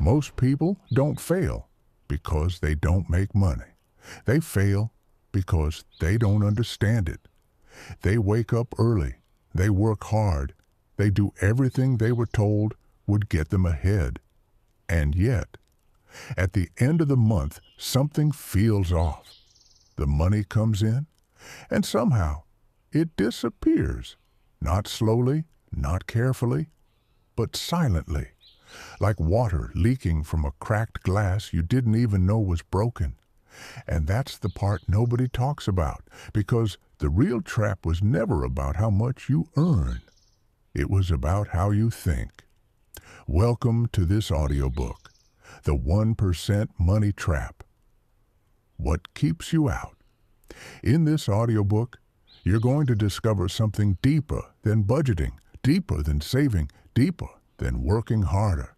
Most people don't fail because they don't make money. They fail because they don't understand it. They wake up early. They work hard. They do everything they were told would get them ahead. And yet, at the end of the month, something feels off. The money comes in, and somehow it disappears. Not slowly, not carefully, but silently, like water leaking from a cracked glass you didn't even know was broken. And that's the part nobody talks about, because the real trap was never about how much you earn. It was about how you think. Welcome to this audiobook, The 1% Money Trap. What keeps you out? In this audiobook, you're going to discover something deeper than budgeting, deeper than saving, deeper than working harder.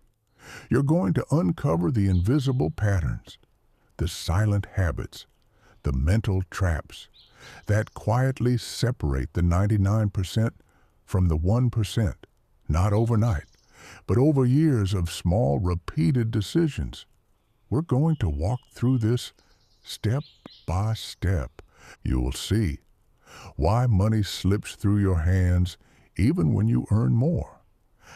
You're going to uncover the invisible patterns, the silent habits, the mental traps that quietly separate the 99% from the 1%, not overnight, but over years of small, repeated decisions. We're going to walk through this step by step. You will see why money slips through your hands even when you earn more,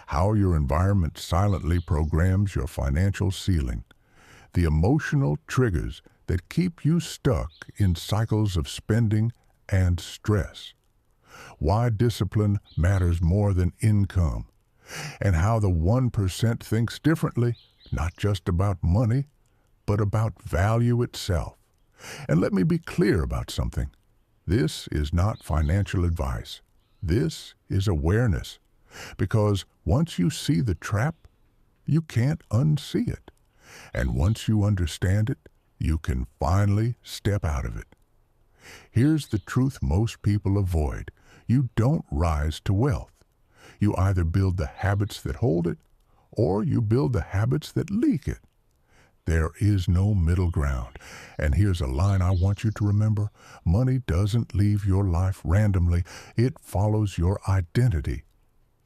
how your environment silently programs your financial ceiling, the emotional triggers that keep you stuck in cycles of spending and stress, why discipline matters more than income, and how the 1% thinks differently, not just about money, but about value itself. And let me be clear about something. This is not financial advice. This is awareness. Because once you see the trap, you can't unsee it. And once you understand it, you can finally step out of it. Here's the truth most people avoid. You don't rise to wealth. You either build the habits that hold it, or you build the habits that leak it. There is no middle ground. And here's a line I want you to remember. Money doesn't leave your life randomly. It follows your identity.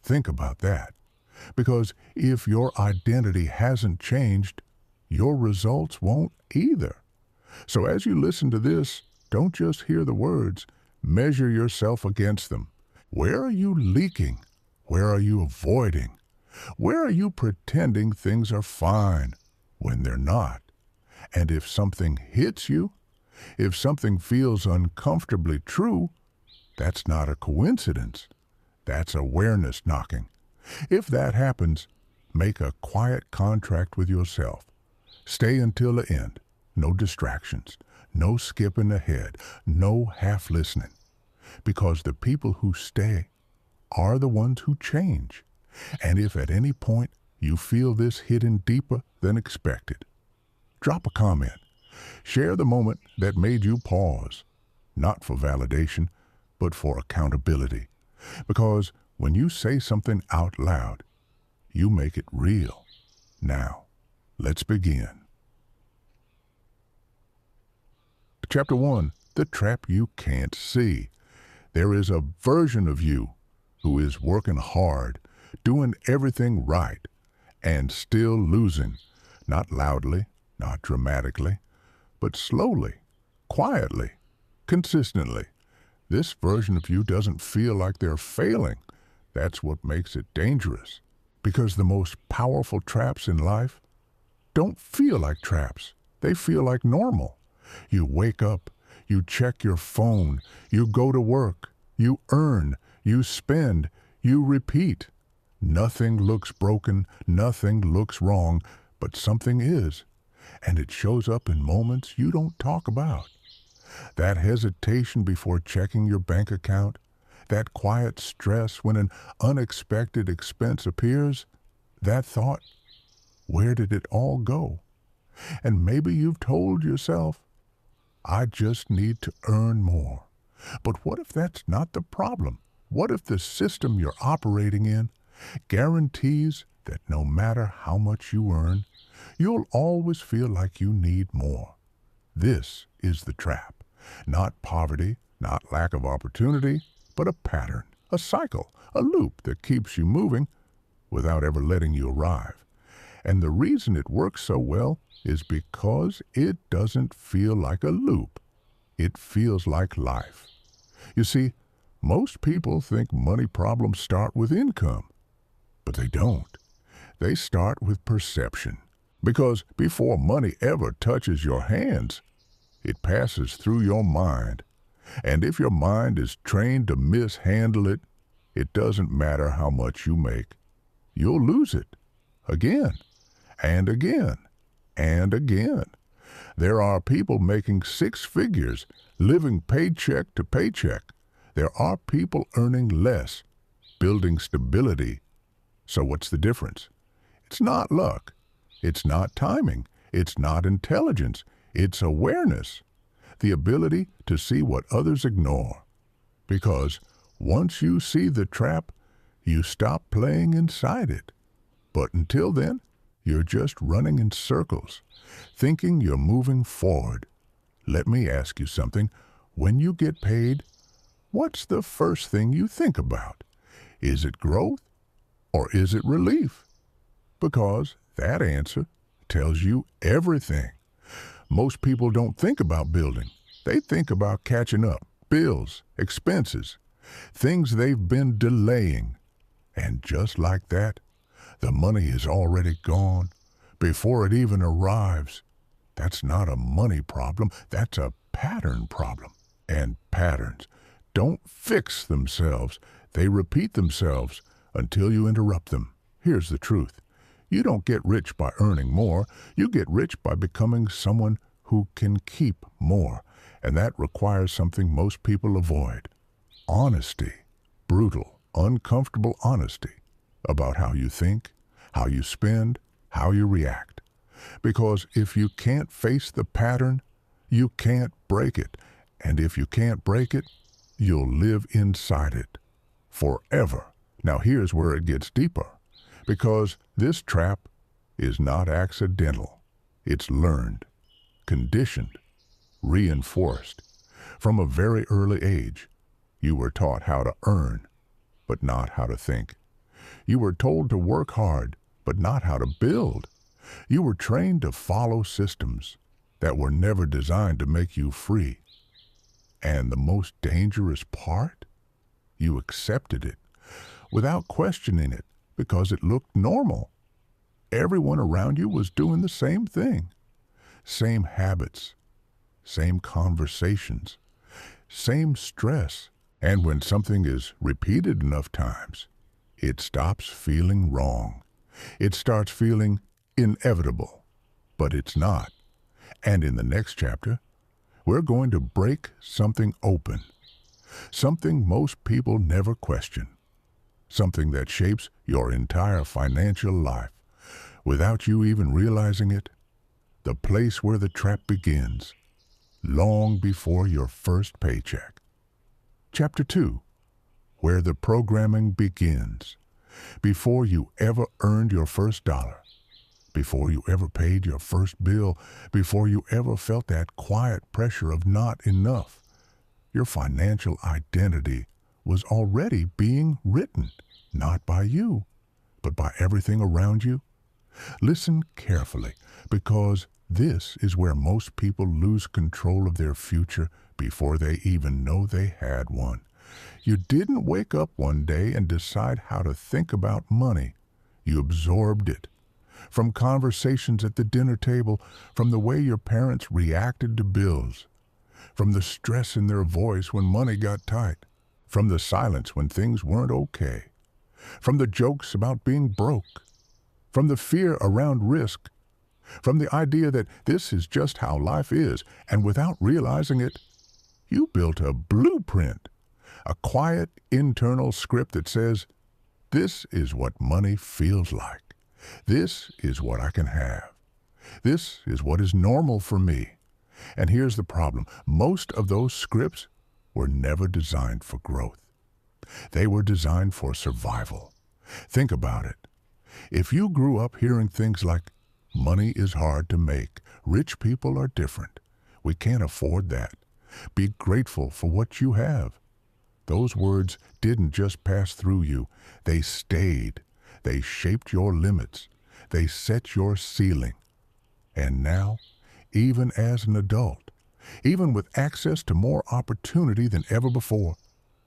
Think about that. Because if your identity hasn't changed, your results won't either. So as you listen to this, don't just hear the words. Measure yourself against them. Where are you leaking? Where are you avoiding? Where are you pretending things are fine when they're not? And if something hits you, if something feels uncomfortably true, that's not a coincidence. That's awareness knocking. If that happens, make a quiet contract with yourself. Stay until the end. No distractions. No skipping ahead. No half listening. Because the people who stay are the ones who change. And if at any point you feel this hitting deeper than expected, drop a comment. Share the moment that made you pause, not for validation, but for accountability. Because when you say something out loud, you make it real. Now, let's begin. Chapter 1, The Trap You Can't See. There is a version of you who is working hard, doing everything right, and still losing, not loudly, not dramatically, but slowly, quietly, consistently. This version of you doesn't feel like they're failing. That's what makes it dangerous. Because the most powerful traps in life don't feel like traps. They feel like normal. You wake up, you check your phone, you go to work, you earn, you spend, you repeat. Nothing looks broken, nothing looks wrong, but something is. And it shows up in moments you don't talk about. That hesitation before checking your bank account, that quiet stress when an unexpected expense appears, that thought, where did it all go? And maybe you've told yourself, I just need to earn more. But what if that's not the problem? What if the system you're operating in guarantees that no matter how much you earn, you'll always feel like you need more? This is the trap. Not poverty, not lack of opportunity, but a pattern, a cycle, a loop that keeps you moving without ever letting you arrive. And the reason it works so well is because it doesn't feel like a loop. It feels like life. You see, most people think money problems start with income, but they don't. They start with perception. Because before money ever touches your hands, it passes through your mind. And if your mind is trained to mishandle it, it doesn't matter how much you make. You'll lose it again and again and again. There are people making six figures, living paycheck to paycheck. There are people earning less, building stability. So what's the difference? It's not luck. It's not timing. It's not intelligence. It's awareness. The ability to see what others ignore. Because once you see the trap, you stop playing inside it. But until then, you're just running in circles, thinking you're moving forward. Let me ask you something. When you get paid, what's the first thing you think about? Is it growth or is it relief? Because that answer tells you everything. Most people don't think about building. They think about catching up, bills, expenses, things they've been delaying. And just like that, the money is already gone before it even arrives. That's not a money problem. That's a pattern problem. And patterns don't fix themselves. They repeat themselves until you interrupt them. Here's the truth. You don't get rich by earning more. You get rich by becoming someone who can keep more. And that requires something most people avoid. Honesty. Brutal, uncomfortable honesty about how you think, how you spend, how you react. Because if you can't face the pattern, you can't break it. And if you can't break it, you'll live inside it forever. Now here's where it gets deeper. Because this trap is not accidental. It's learned, conditioned, reinforced. From a very early age, you were taught how to earn, but not how to think. You were told to work hard, but not how to build. You were trained to follow systems that were never designed to make you free. And the most dangerous part? You accepted it without questioning it because it looked normal. Everyone around you was doing the same thing. Same habits, same conversations, same stress. And when something is repeated enough times, it stops feeling wrong. It starts feeling inevitable, but it's not. And in the next chapter, we're going to break something open, something most people never question, something that shapes your entire financial life without you even realizing it, the place where the trap begins, long before your first paycheck. Chapter 2, where the programming begins, before you ever earned your first dollar, before you ever paid your first bill, before you ever felt that quiet pressure of not enough. Your financial identity was already being written, not by you, but by everything around you. Listen carefully, because this is where most people lose control of their future before they even know they had one. You didn't wake up one day and decide how to think about money. You absorbed it. From conversations at the dinner table, from the way your parents reacted to bills, from the stress in their voice when money got tight, from the silence when things weren't okay, from the jokes about being broke, from the fear around risk, from the idea that this is just how life is, and without realizing it, you built a blueprint, a quiet internal script that says, this is what money feels like. This is what I can have. This is what is normal for me. And here's the problem. Most of those scripts were never designed for growth. They were designed for survival. Think about it. If you grew up hearing things like, money is hard to make, rich people are different, we can't afford that, be grateful for what you have. Those words didn't just pass through you, they stayed. They shaped your limits. They set your ceiling. And now, even as an adult, even with access to more opportunity than ever before,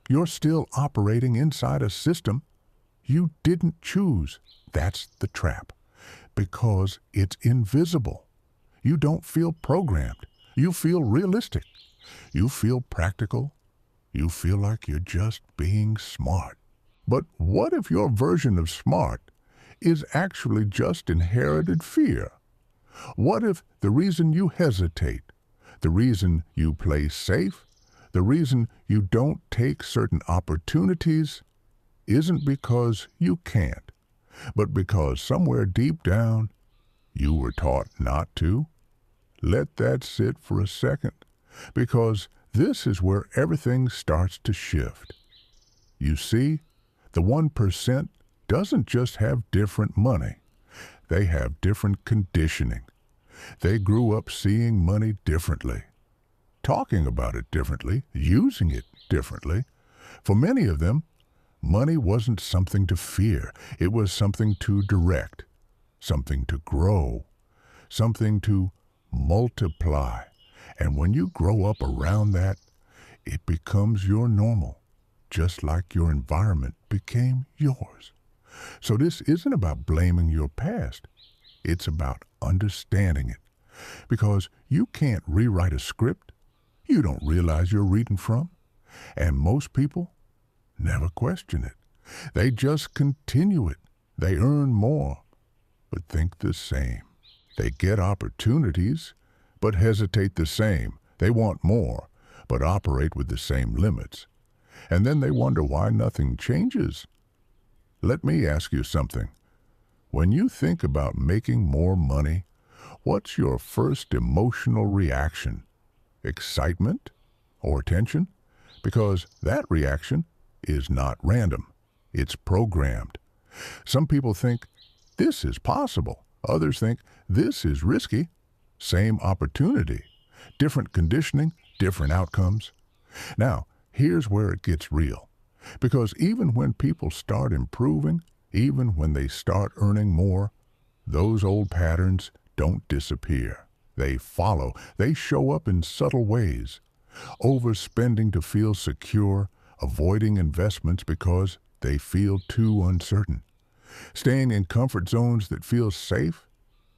you're still operating inside a system you didn't choose. That's the trap. Because it's invisible. You don't feel programmed. You feel realistic. You feel practical. You feel like you're just being smart. But what if your version of smart is actually just inherited fear? What if the reason you hesitate, the reason you play safe, the reason you don't take certain opportunities isn't because you can't, but because somewhere deep down you were taught not to? Let that sit for a second, because this is where everything starts to shift. You see, the 1% doesn't just have different money. They have different conditioning. They grew up seeing money differently, talking about it differently, using it differently. For many of them, money wasn't something to fear. It was something to direct, something to grow, something to multiply. And when you grow up around that, it becomes your normal, just like your environment became yours. So this isn't about blaming your past. It's about understanding it. Because you can't rewrite a script you don't realize you're reading from. And most people never question it. They just continue it. They earn more, but think the same. They get opportunities, but hesitate the same. They want more, but operate with the same limits. And then they wonder why nothing changes. Let me ask you something. When you think about making more money, what's your first emotional reaction? Excitement or tension? Because that reaction is not random. It's programmed. Some people think this is possible. Others think this is risky. Same opportunity. Different conditioning, different outcomes. Now, here's where it gets real. Because even when people start improving, even when they start earning more, those old patterns don't disappear. They follow. They show up in subtle ways. Overspending to feel secure, avoiding investments because they feel too uncertain. Staying in comfort zones that feel safe,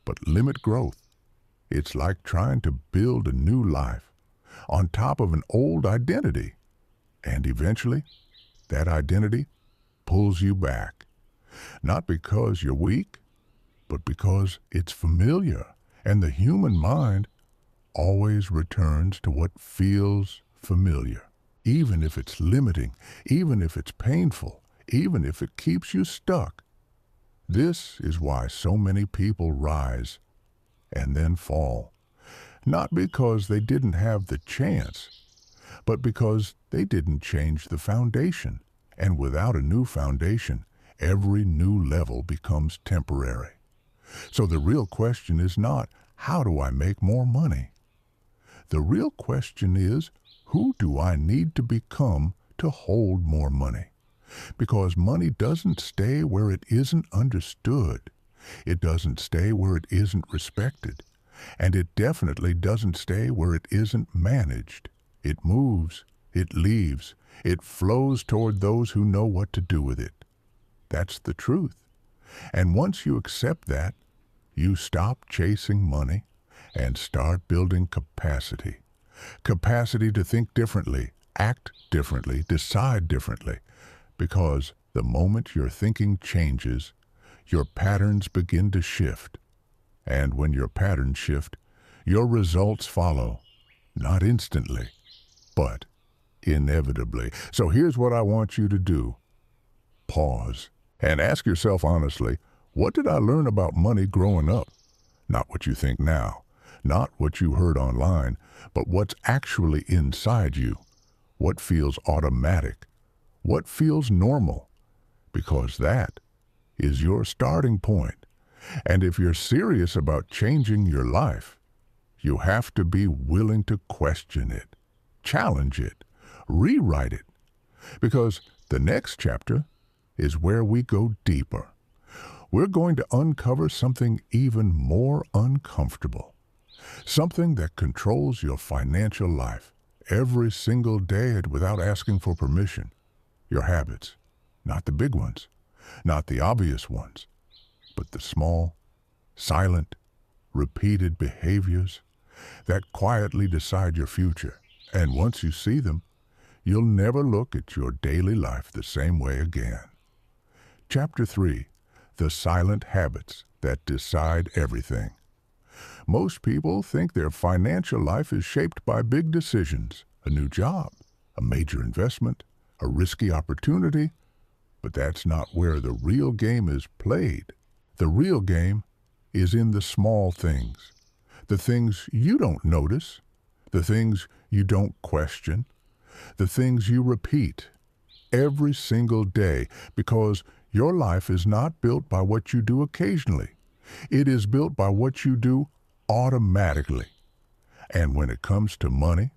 but limit growth. It's like trying to build a new life on top of an old identity. And eventually, that identity pulls you back. Not because you're weak, but because it's familiar. And the human mind always returns to what feels familiar. Even if it's limiting, even if it's painful, even if it keeps you stuck. This is why so many people rise and then fall. Not because they didn't have the chance, but because they didn't change the foundation. And without a new foundation, every new level becomes temporary. So the real question is not, how do I make more money? The real question is, who do I need to become to hold more money? Because money doesn't stay where it isn't understood. It doesn't stay where it isn't respected. And it definitely doesn't stay where it isn't managed. It moves, it leaves, it flows toward those who know what to do with it. That's the truth. And once you accept that, you stop chasing money and start building capacity. Capacity to think differently, act differently, decide differently. Because the moment your thinking changes, your patterns begin to shift. And when your patterns shift, your results follow. Not instantly, but inevitably. So here's what I want you to do. Pause and ask yourself honestly, what did I learn about money growing up? Not what you think now, not what you heard online, but what's actually inside you. What feels automatic? What feels normal? Because that is your starting point. And if you're serious about changing your life, you have to be willing to question it, challenge it, rewrite it. Because the next chapter is where we go deeper. we're going to uncover something even more uncomfortable. Something that controls your financial life every single day and without asking for permission. Your habits. Not the big ones, not the obvious ones, but the small, silent, repeated behaviors that quietly decide your future. And once you see them, you'll never look at your daily life the same way again. Chapter 3. The Silent Habits That Decide Everything. Most people think their financial life is shaped by big decisions, a new job, a major investment, a risky opportunity, but that's not where the real game is played. The real game is in the small things, the things you don't notice, the things you don't question, the things you repeat every single day, because your life is not built by what you do occasionally. It is built by what you do automatically. And when it comes to money,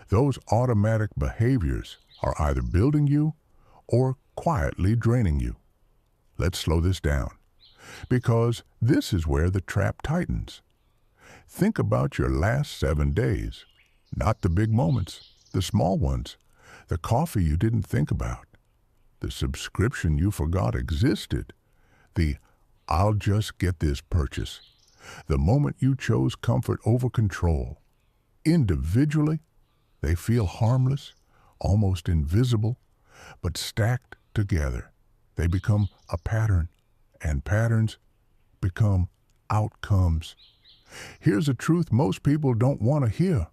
those automatic behaviors are either building you or quietly draining you. Let's slow this down, because this is where the trap tightens. Think about your last 7 days, not the big moments, the small ones, the coffee you didn't think about, the subscription you forgot existed, the "I'll just get this" purchase, the moment you chose comfort over control. Individually, they feel harmless, almost invisible, but stacked together, they become a pattern, and patterns become outcomes. Here's a truth most people don't want to hear.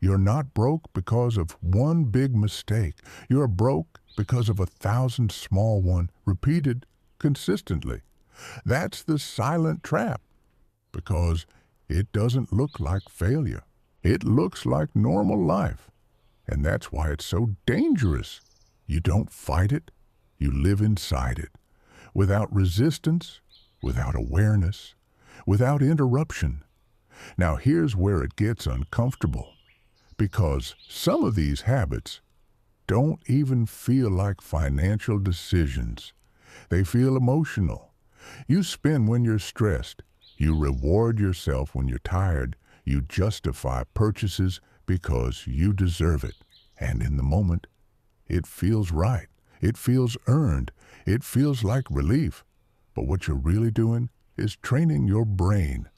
You're not broke because of one big mistake. You're broke because of 1,000 small ones repeated consistently. That's the silent trap, because it doesn't look like failure. It looks like normal life, and that's why it's so dangerous. You don't fight it, you live inside it, without resistance, without awareness, without interruption. Now here's where it gets uncomfortable, because some of these habits don't even feel like financial decisions. They feel emotional. You spend when you're stressed. You reward yourself when you're tired. You justify purchases because you deserve it. And in the moment, it feels right. It feels earned. It feels like relief. But what you're really doing is training your brain.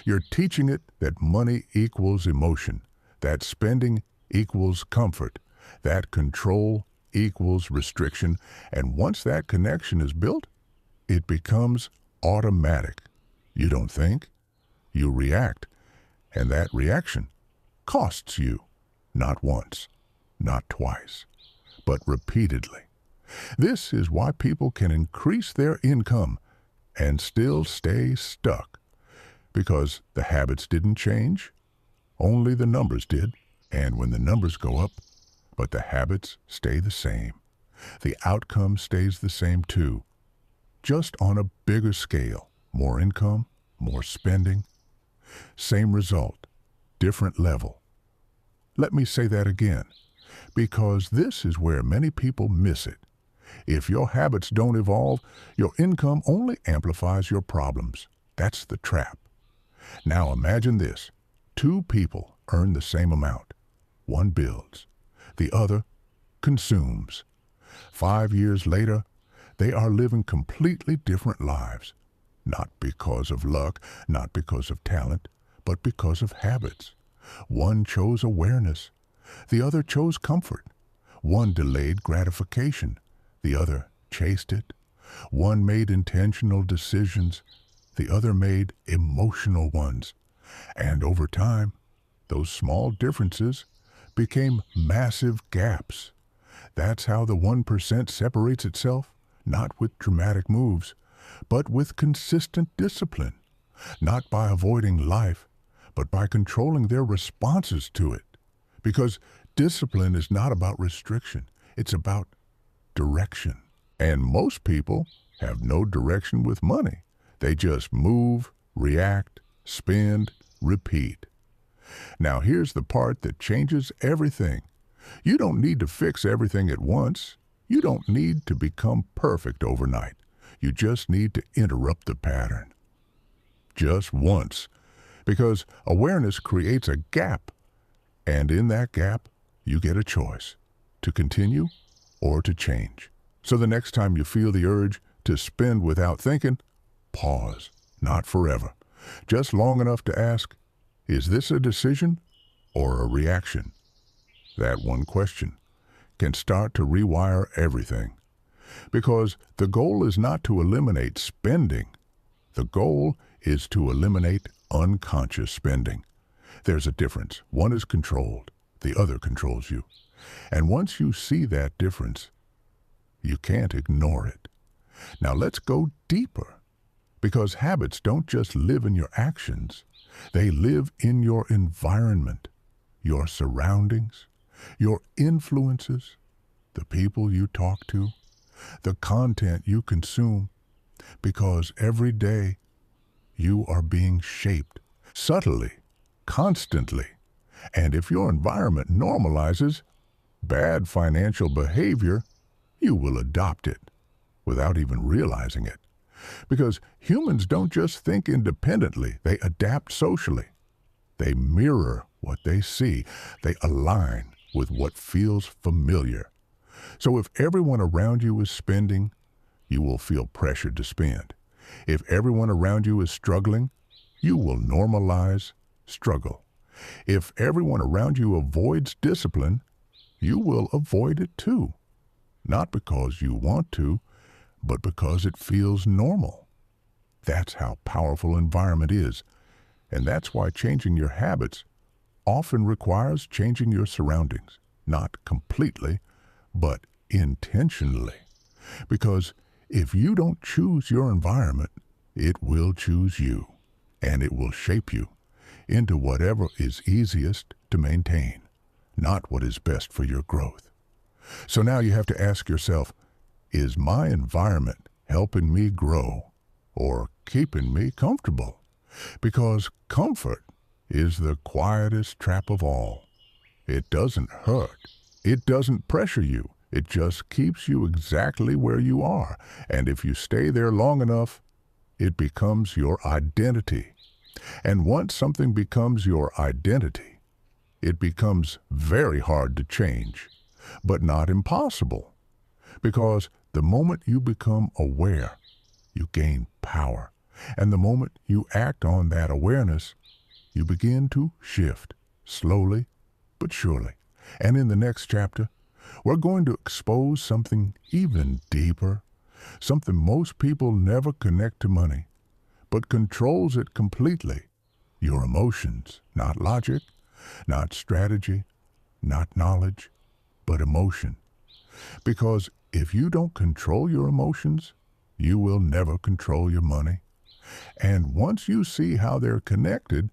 You're teaching it that money equals emotion, that spending equals comfort, that control equals restriction. And once that connection is built, it becomes automatic. You don't think, you react. And that reaction costs you, not once, not twice, but repeatedly. This is why people can increase their income and still stay stuck, because the habits didn't change, only the numbers did. And when the numbers go up, but the habits stay the same, the outcome stays the same too, just on a bigger scale. More income, more spending, same result, different level. Let me say that again, because this is where many people miss it. If your habits don't evolve, your income only amplifies your problems. That's the trap. Now imagine this. 2 people earn the same amount. One builds, the other consumes. 5 years later, they are living completely different lives. Not because of luck, not because of talent, but because of habits. One chose awareness, the other chose comfort. One delayed gratification, the other chased it. One made intentional decisions, the other made emotional ones. And over time, those small differences became massive gaps. That's how the 1% separates itself, not with dramatic moves, but with consistent discipline, not by avoiding life, but by controlling their responses to it. Because discipline is not about restriction, it's about direction. And most people have no direction with money. They just move, react, spend, repeat. Now here's the part that changes everything. You don't need to fix everything at once. You don't need to become perfect overnight. You just need to interrupt the pattern. Just once. Because awareness creates a gap. And in that gap, you get a choice to continue or to change. So the next time you feel the urge to spend without thinking, pause. Not forever. Just long enough to ask, is this a decision or a reaction? That one question can start to rewire everything. Because the goal is not to eliminate spending. The goal is to eliminate unconscious spending. There's a difference. One is controlled. The other controls you. And once you see that difference, you can't ignore it. Now let's go deeper. Because habits don't just live in your actions. They live in your environment, your surroundings, your influences, the people you talk to, the content you consume. Because every day you are being shaped subtly, constantly. And if your environment normalizes bad financial behavior, you will adopt it without even realizing it. Because humans don't just think independently, they adapt socially. They mirror what they see. They align with what feels familiar. So if everyone around you is spending, you will feel pressured to spend. If everyone around you is struggling, you will normalize struggle. If everyone around you avoids discipline, you will avoid it too. Not because you want to, but because it feels normal. That's how powerful environment is. And that's why changing your habits often requires changing your surroundings. Not completely, but intentionally. Because if you don't choose your environment, it will choose you. And it will shape you into whatever is easiest to maintain, not what is best for your growth. So now you have to ask yourself, is my environment helping me grow or keeping me comfortable? Because comfort is the quietest trap of all. It doesn't hurt. It doesn't pressure you. It just keeps you exactly where you are. And if you stay there long enough, it becomes your identity. And once something becomes your identity, it becomes very hard to change, but not impossible. Because the moment you become aware, you gain power. And the moment you act on that awareness, you begin to shift, slowly but surely. And in the next chapter, we're going to expose something even deeper, something most people never connect to money, but controls it completely. Your emotions, not logic, not strategy, not knowledge, but emotion. Because if you don't control your emotions, you will never control your money. And once you see how they're connected,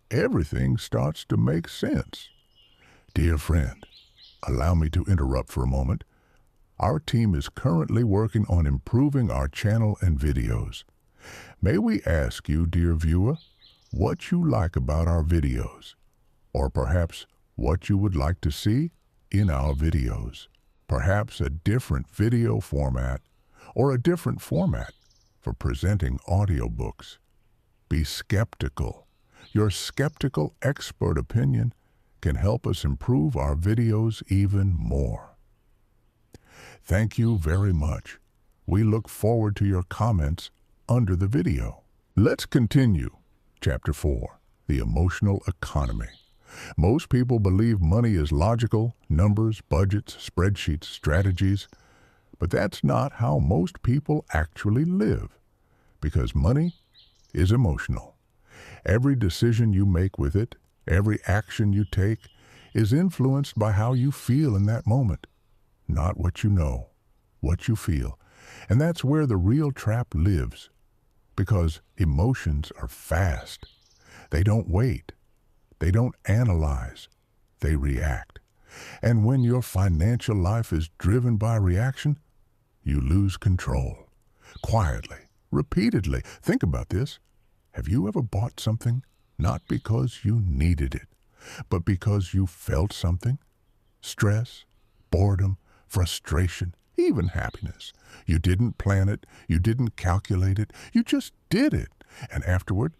everything starts to make sense. Dear friend, allow me to interrupt for a moment. Our team is currently working on improving our channel and videos. May we ask you, dear viewer, what you like about our videos, or perhaps what you would like to see in our videos. Perhaps a different video format or a different format for presenting audiobooks. Be skeptical. Your skeptical expert opinion can help us improve our videos even more. Thank you very much. We look forward to your comments under the video. Let's continue. Chapter 4, The Emotional Economy. Most people believe money is logical, numbers, budgets, spreadsheets, strategies, but that's not how most people actually live, because money is emotional. Every decision you make with it, every action you take, is influenced by how you feel in that moment, not what you know, what you feel. And that's where the real trap lives, because emotions are fast. They don't wait. They don't analyze, they react. And when your financial life is driven by reaction, you lose control. Quietly, repeatedly. Think about this. Have you ever bought something not because you needed it, but because you felt something? Stress, boredom, frustration. even happiness. You didn't plan it, you didn't calculate it, you just did it. And afterward,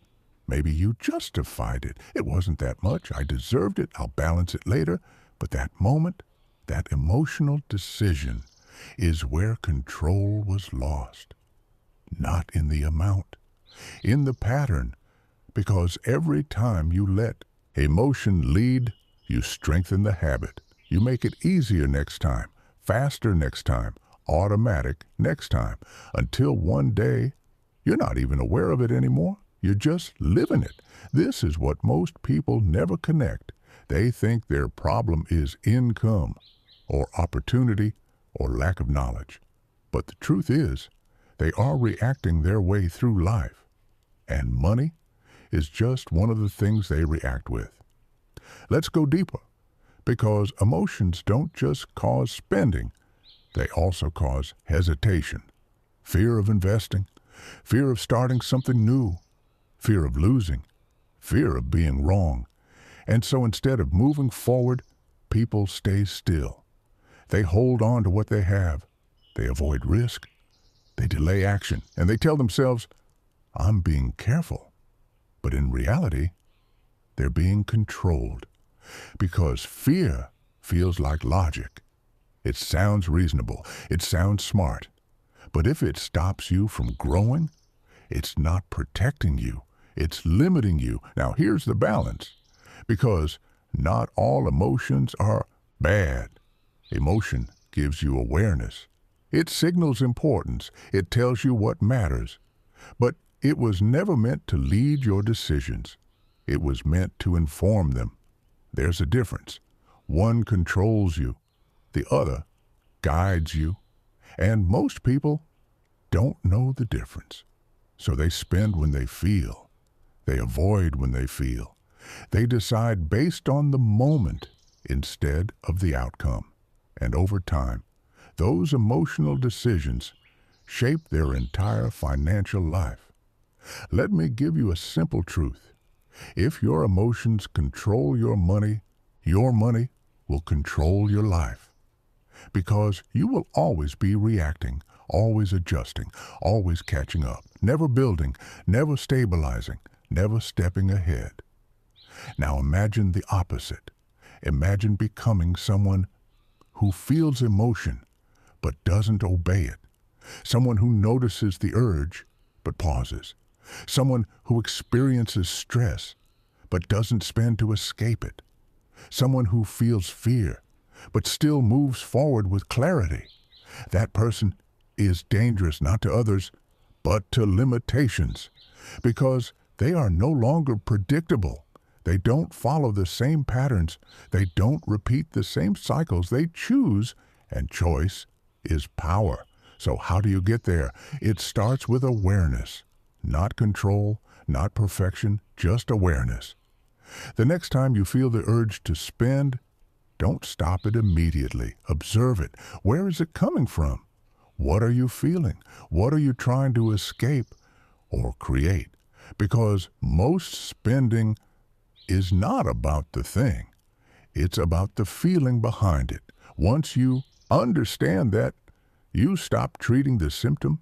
maybe you justified it. It wasn't that much, I deserved it, I'll balance it later. But that moment, that emotional decision, is where control was lost. Not in the amount, in the pattern, because every time you let emotion lead, you strengthen the habit. You make it easier next time, faster next time, automatic next time, until one day you're not even aware of it anymore. You're just living it. This is what most people never connect. They think their problem is income or opportunity or lack of knowledge. But the truth is, they are reacting their way through life. And money is just one of the things they react with. Let's go deeper, because emotions don't just cause spending, they also cause hesitation, fear of investing, fear of starting something new, fear of losing, fear of being wrong. And so instead of moving forward, people stay still. They hold on to what they have. They avoid risk. They delay action. And they tell themselves, I'm being careful. But in reality, they're being controlled. Because fear feels like logic. It sounds reasonable. It sounds smart. But if it stops you from growing, it's not protecting you. It's limiting you. Now here's the balance. Because not all emotions are bad. Emotion gives you awareness. It signals importance. It tells you what matters. But it was never meant to lead your decisions. It was meant to inform them. There's a difference. One controls you. The other guides you. And most people don't know the difference. So they spend when they feel. They avoid when they feel. They decide based on the moment instead of the outcome. And over time, those emotional decisions shape their entire financial life. Let me give you a simple truth. If your emotions control your money will control your life. Because you will always be reacting, always adjusting, always catching up, never building, never stabilizing, never stepping ahead. Now imagine the opposite. Imagine becoming someone who feels emotion but doesn't obey it. Someone who notices the urge but pauses. Someone who experiences stress but doesn't spend to escape it. Someone who feels fear but still moves forward with clarity. That person is dangerous not to others but to limitations, because they are no longer predictable. They don't follow the same patterns. They don't repeat the same cycles. They choose, and choice is power. So how do you get there? It starts with awareness. Not control, not perfection, just awareness. The next time you feel the urge to spend, don't stop it immediately. Observe it. Where is it coming from? What are you feeling? What are you trying to escape or create? Because most spending is not about the thing. It's about the feeling behind it. Once you understand that, you stop treating the symptom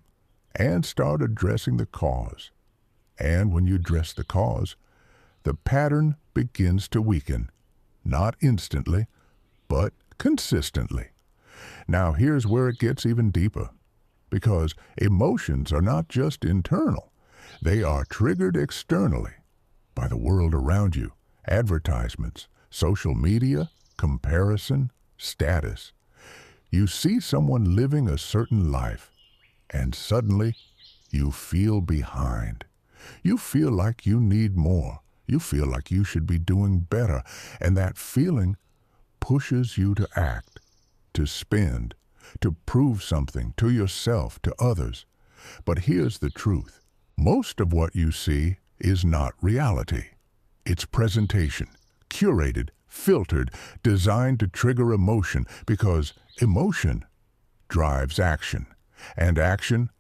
and start addressing the cause. And when you address the cause, the pattern begins to weaken, not instantly, but consistently. Now here's where it gets even deeper, because emotions are not just internal. They are triggered externally by the world around you, advertisements, social media, comparison, status. You see someone living a certain life, and suddenly you feel behind. You feel like you need more. You feel like you should be doing better, and that feeling pushes you to act, to spend, to prove something to yourself, to others. But here's the truth. Most of what you see is not reality. It's presentation, curated, filtered, designed to trigger emotion, because emotion drives action, and action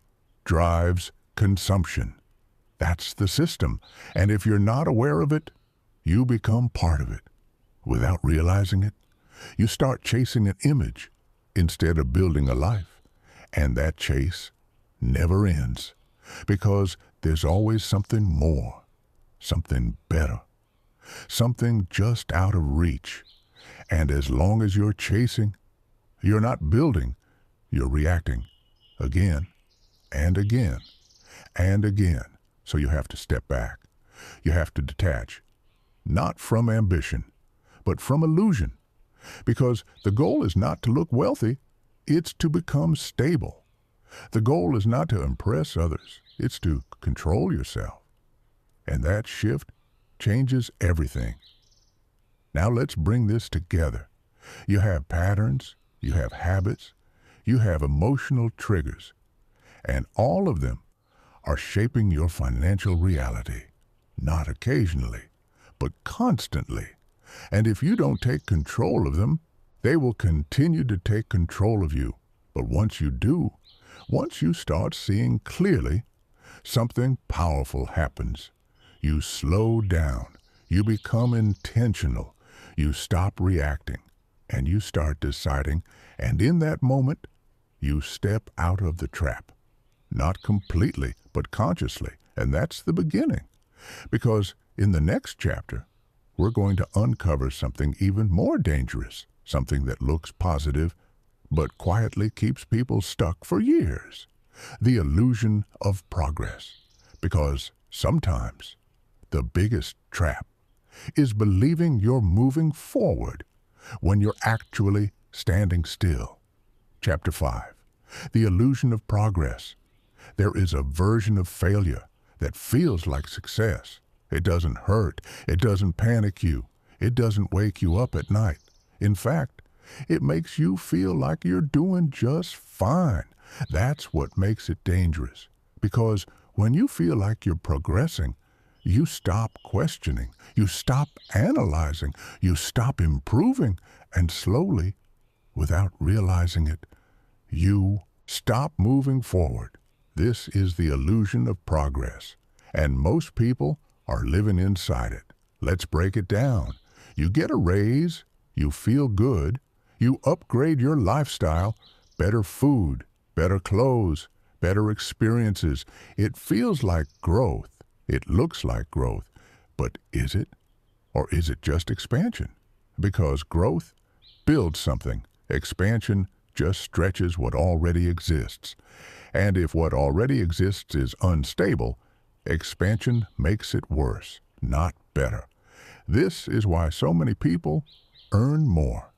drives consumption. That's the system, and if you're not aware of it, you become part of it. Without realizing it, you start chasing an image instead of building a life. And that chase never ends because there's always something more, something better, something just out of reach. And as long as you're chasing, you're not building, you're reacting again and again and again. So you have to step back. You have to detach, not from ambition, but from illusion. Because the goal is not to look wealthy, it's to become stable. The goal is not to impress others, it's to control yourself. And that shift changes everything. Now let's bring this together. You have patterns, you have habits, you have emotional triggers, and all of them are shaping your financial reality, not occasionally, but constantly. And if you don't take control of them, they will continue to take control of you. But once you do, once you start seeing clearly, something powerful happens. You slow down, you become intentional, you stop reacting, and you start deciding, and in that moment, you step out of the trap. Not completely, but consciously, and that's the beginning. Because in the next chapter, we're going to uncover something even more dangerous, something that looks positive, but quietly keeps people stuck for years. The illusion of progress. Because sometimes the biggest trap is believing you're moving forward when you're actually standing still. Chapter 5. The illusion of progress. There is a version of failure that feels like success. It doesn't hurt. It doesn't panic you. It doesn't wake you up at night. In fact, it makes you feel like you're doing just fine. That's what makes it dangerous. Because when you feel like you're progressing, you stop questioning, you stop analyzing, you stop improving, and slowly, without realizing it, you stop moving forward. This is the illusion of progress, and most people are living inside it. Let's break it down. You get a raise, you feel good, you upgrade your lifestyle, better food, better clothes, better experiences. It feels like growth. It looks like growth. But is it? Or is it just expansion? Because growth builds something. Expansion just stretches what already exists. And if what already exists is unstable, expansion makes it worse, not better. This is why so many people earn more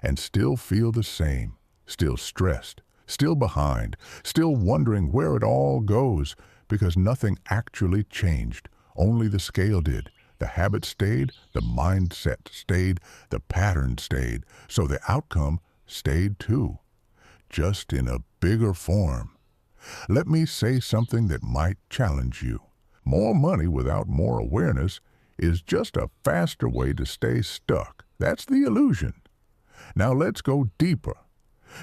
and still feel the same, still stressed, still behind, still wondering where it all goes, because nothing actually changed. Only the scale did. The habit stayed, the mindset stayed, the pattern stayed, so the outcome stayed too, just in a bigger form. Let me say something that might challenge you. More money without more awareness is just a faster way to stay stuck. That's the illusion. Now let's go deeper,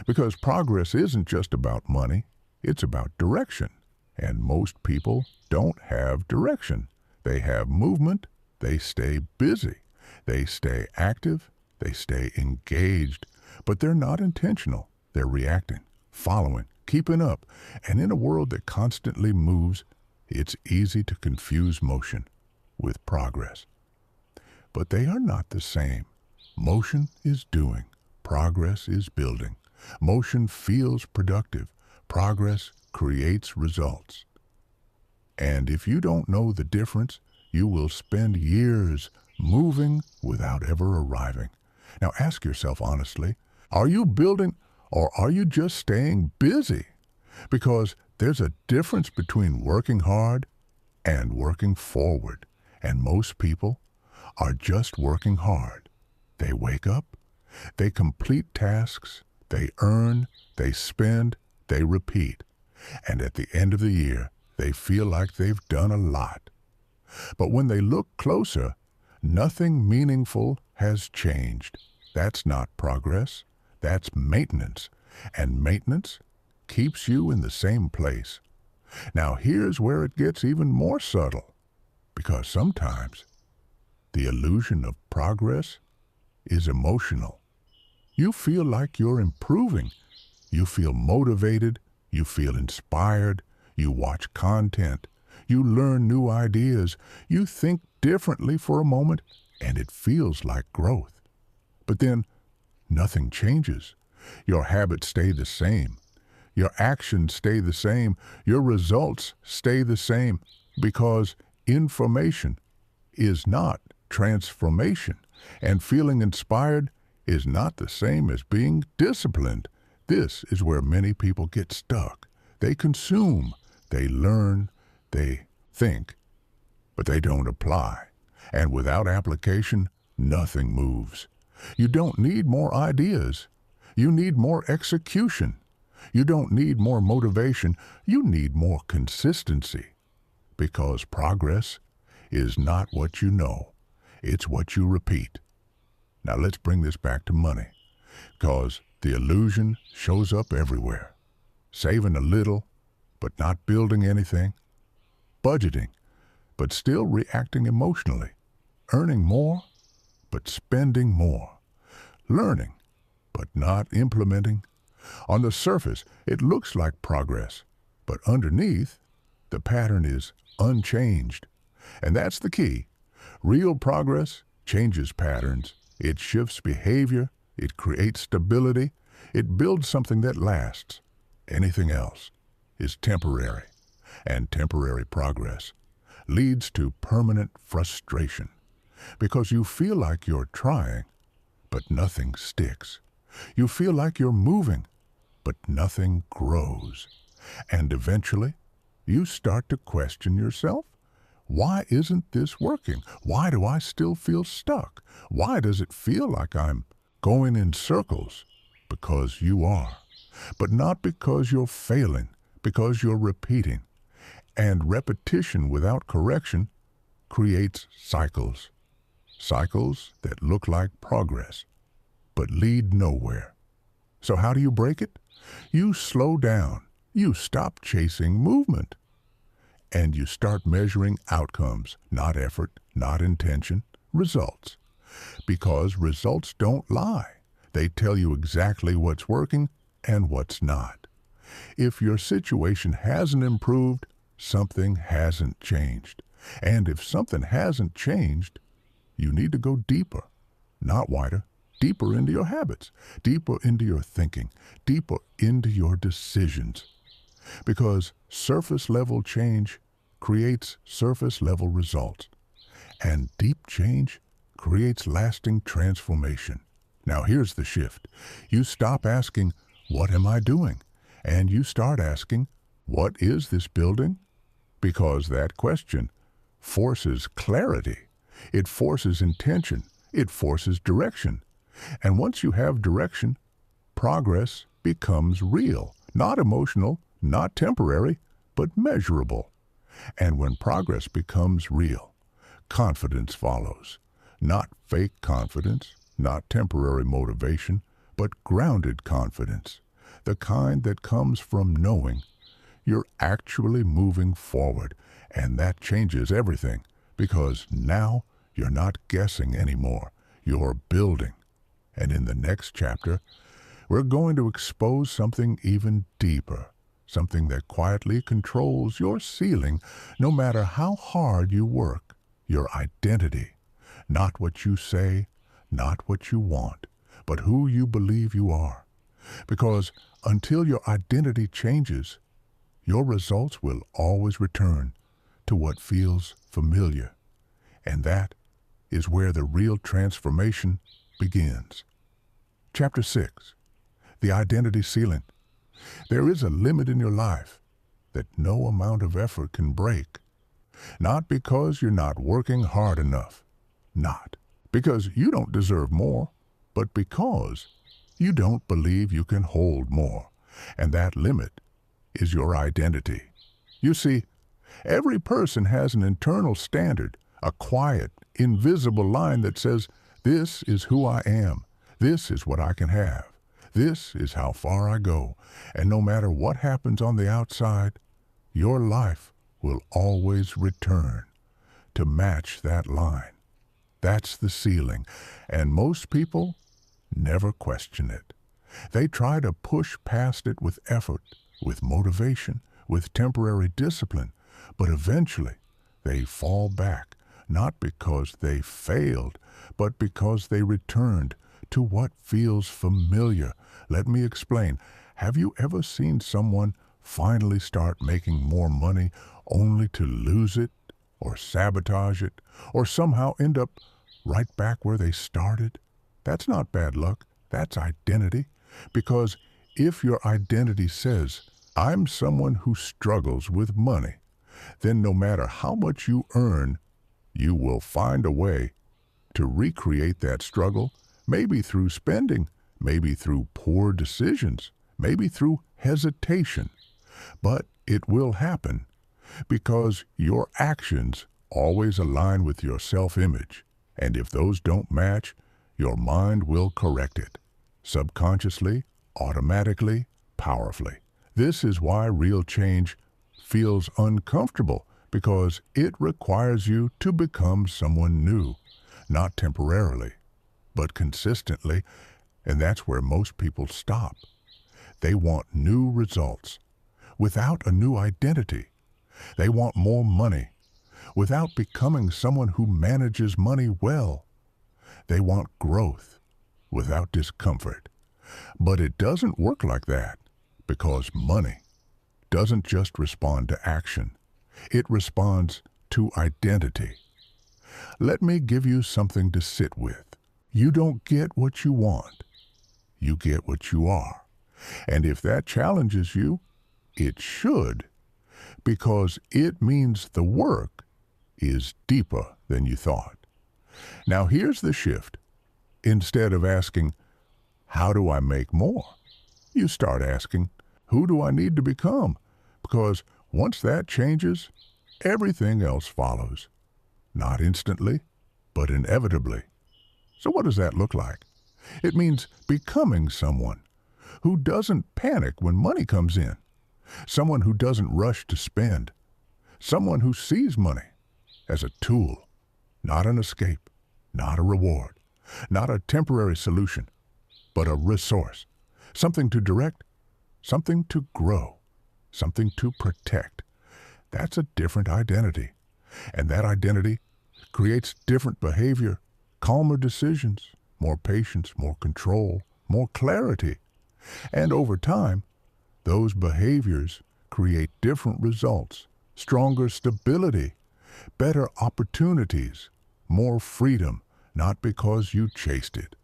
because progress isn't just about money, it's about direction. And most people don't have direction. They have movement, they stay busy, they stay active, they stay engaged, but they're not intentional. They're reacting, following, keeping up, and in a world that constantly moves, it's easy to confuse motion with progress. But they are not the same. Motion is doing, progress is building. Motion feels productive, progress creates results. And if you don't know the difference, you will spend years moving without ever arriving. Now ask yourself honestly, are you building or are you just staying busy? Because there's a difference between working hard and working forward. And most people are just working hard. They wake up, they complete tasks, they earn, they spend, they repeat. And at the end of the year, they feel like they've done a lot. But when they look closer, nothing meaningful has changed. That's not progress. That's maintenance. And maintenance keeps you in the same place. Now here's where it gets even more subtle. Because sometimes the illusion of progress is emotional. You feel like you're improving. You feel motivated. You feel inspired. You watch content. You learn new ideas. You think differently for a moment, and it feels like growth. But then nothing changes. Your habits stay the same. Your actions stay the same. Your results stay the same because information is not transformation, and feeling inspired is not the same as being disciplined. This is where many people get stuck. They consume, they learn, they think, but they don't apply. And without application, nothing moves. You don't need more ideas. You need more execution. You don't need more motivation. You need more consistency. Because progress is not what you know. It's what you repeat. Now let's bring this back to money, because the illusion shows up everywhere. Saving a little, but not building anything. Budgeting, but still reacting emotionally. Earning more, but spending more. Learning, but not implementing. On the surface, it looks like progress, but underneath, the pattern is unchanged. And that's the key. Real progress changes patterns. It shifts behavior. It creates stability. It builds something that lasts. Anything else is temporary. And temporary progress leads to permanent frustration because you feel like you're trying, but nothing sticks. You feel like you're moving, but nothing grows. And eventually, you start to question yourself. Why isn't this working? Why do I still feel stuck? Why does it feel like I'm going in circles? Because you are. But not because you're failing, because you're repeating. And repetition without correction creates cycles. Cycles that look like progress, but lead nowhere. So how do you break it? You slow down. You stop chasing movement. And you start measuring outcomes, not effort, not intention, results. Because results don't lie. They tell you exactly what's working and what's not. If your situation hasn't improved, something hasn't changed. And if something hasn't changed, you need to go deeper, not wider, deeper into your habits, deeper into your thinking, deeper into your decisions. Because surface-level change creates surface-level results, and deep change creates lasting transformation. Now here's the shift. You stop asking, what am I doing? And you start asking, what is this building? Because that question forces clarity. It forces intention. It forces direction. And once you have direction, progress becomes real, not emotional, not temporary, but measurable. And when progress becomes real, confidence follows. Not fake confidence, not temporary motivation, but grounded confidence. The kind that comes from knowing you're actually moving forward. And that changes everything, because now you're not guessing anymore. You're building. And in the next chapter, we're going to expose something even deeper. Something that quietly controls your ceiling no matter how hard you work, your identity. Not what you say, not what you want, but who you believe you are. Because until your identity changes, your results will always return to what feels familiar. And that is where the real transformation begins. Chapter 6. The Identity Ceiling. There is a limit in your life that no amount of effort can break. Not because you're not working hard enough. Not because you don't deserve more, but because you don't believe you can hold more. And that limit is your identity. You see, every person has an internal standard, a quiet, invisible line that says, this is who I am. This is what I can have. This is how far I go. And no matter what happens on the outside, your life will always return to match that line. That's the ceiling. And most people never question it. They try to push past it with effort, with motivation, with temporary discipline, but eventually they fall back, not because they failed, but because they returned to what feels familiar. Let me explain. Have you ever seen someone finally start making more money only to lose it, or sabotage it, or somehow end up right back where they started? That's not bad luck. That's identity. Because if your identity says, I'm someone who struggles with money, then no matter how much you earn, you will find a way to recreate that struggle, maybe through spending, maybe through poor decisions, maybe through hesitation. But it will happen because your actions always align with your self-image. And if those don't match, your mind will correct it. Subconsciously, automatically, powerfully. This is why real change feels uncomfortable, because it requires you to become someone new, not temporarily, but consistently, and that's where most people stop. They want new results without a new identity. They want more money without becoming someone who manages money well. They want growth without discomfort. But it doesn't work like that, because money doesn't just respond to action. It responds to identity. Let me give you something to sit with. You don't get what you want. You get what you are. And if that challenges you, it should, because it means the work is deeper than you thought. Now here's the shift. Instead of asking, how do I make more? You start asking, who do I need to become? Because once that changes, everything else follows. Not instantly, but inevitably. So what does that look like? It means becoming someone who doesn't panic when money comes in, someone who doesn't rush to spend, someone who sees money as a tool, not an escape, not a reward, not a temporary solution, but a resource, something to direct, something to grow, something to protect. That's a different identity. And that identity creates different behavior, calmer decisions, more patience, more control, more clarity. And over time, those behaviors create different results, stronger stability, better opportunities, more freedom, not because you chased it,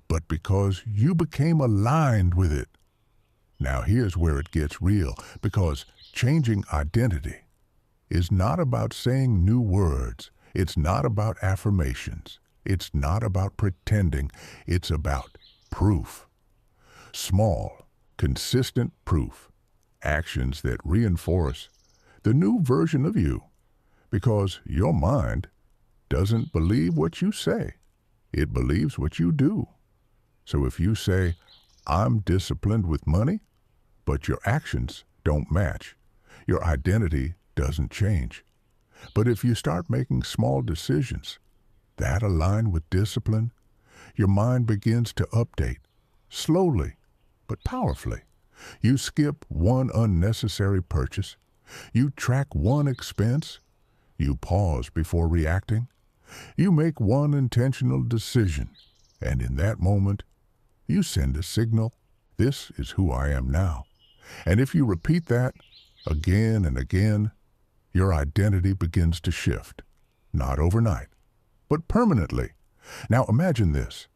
but because you became aligned with it. Now here's where it gets real, because changing identity is not about saying new words. It's not about affirmations. It's not about pretending. It's about proof. Small, consistent proof. Actions that reinforce the new version of you, because your mind doesn't believe what you say. It believes what you do. So if you say, I'm disciplined with money, but your actions don't match, your identity doesn't change. But if you start making small decisions that align with discipline, your mind begins to update, slowly but powerfully. You skip one unnecessary purchase. You track one expense. You pause before reacting. You make one intentional decision, and in that moment, you send a signal. This is who I am now. And if you repeat that again and again, your identity begins to shift. Not overnight, but permanently. Now imagine this.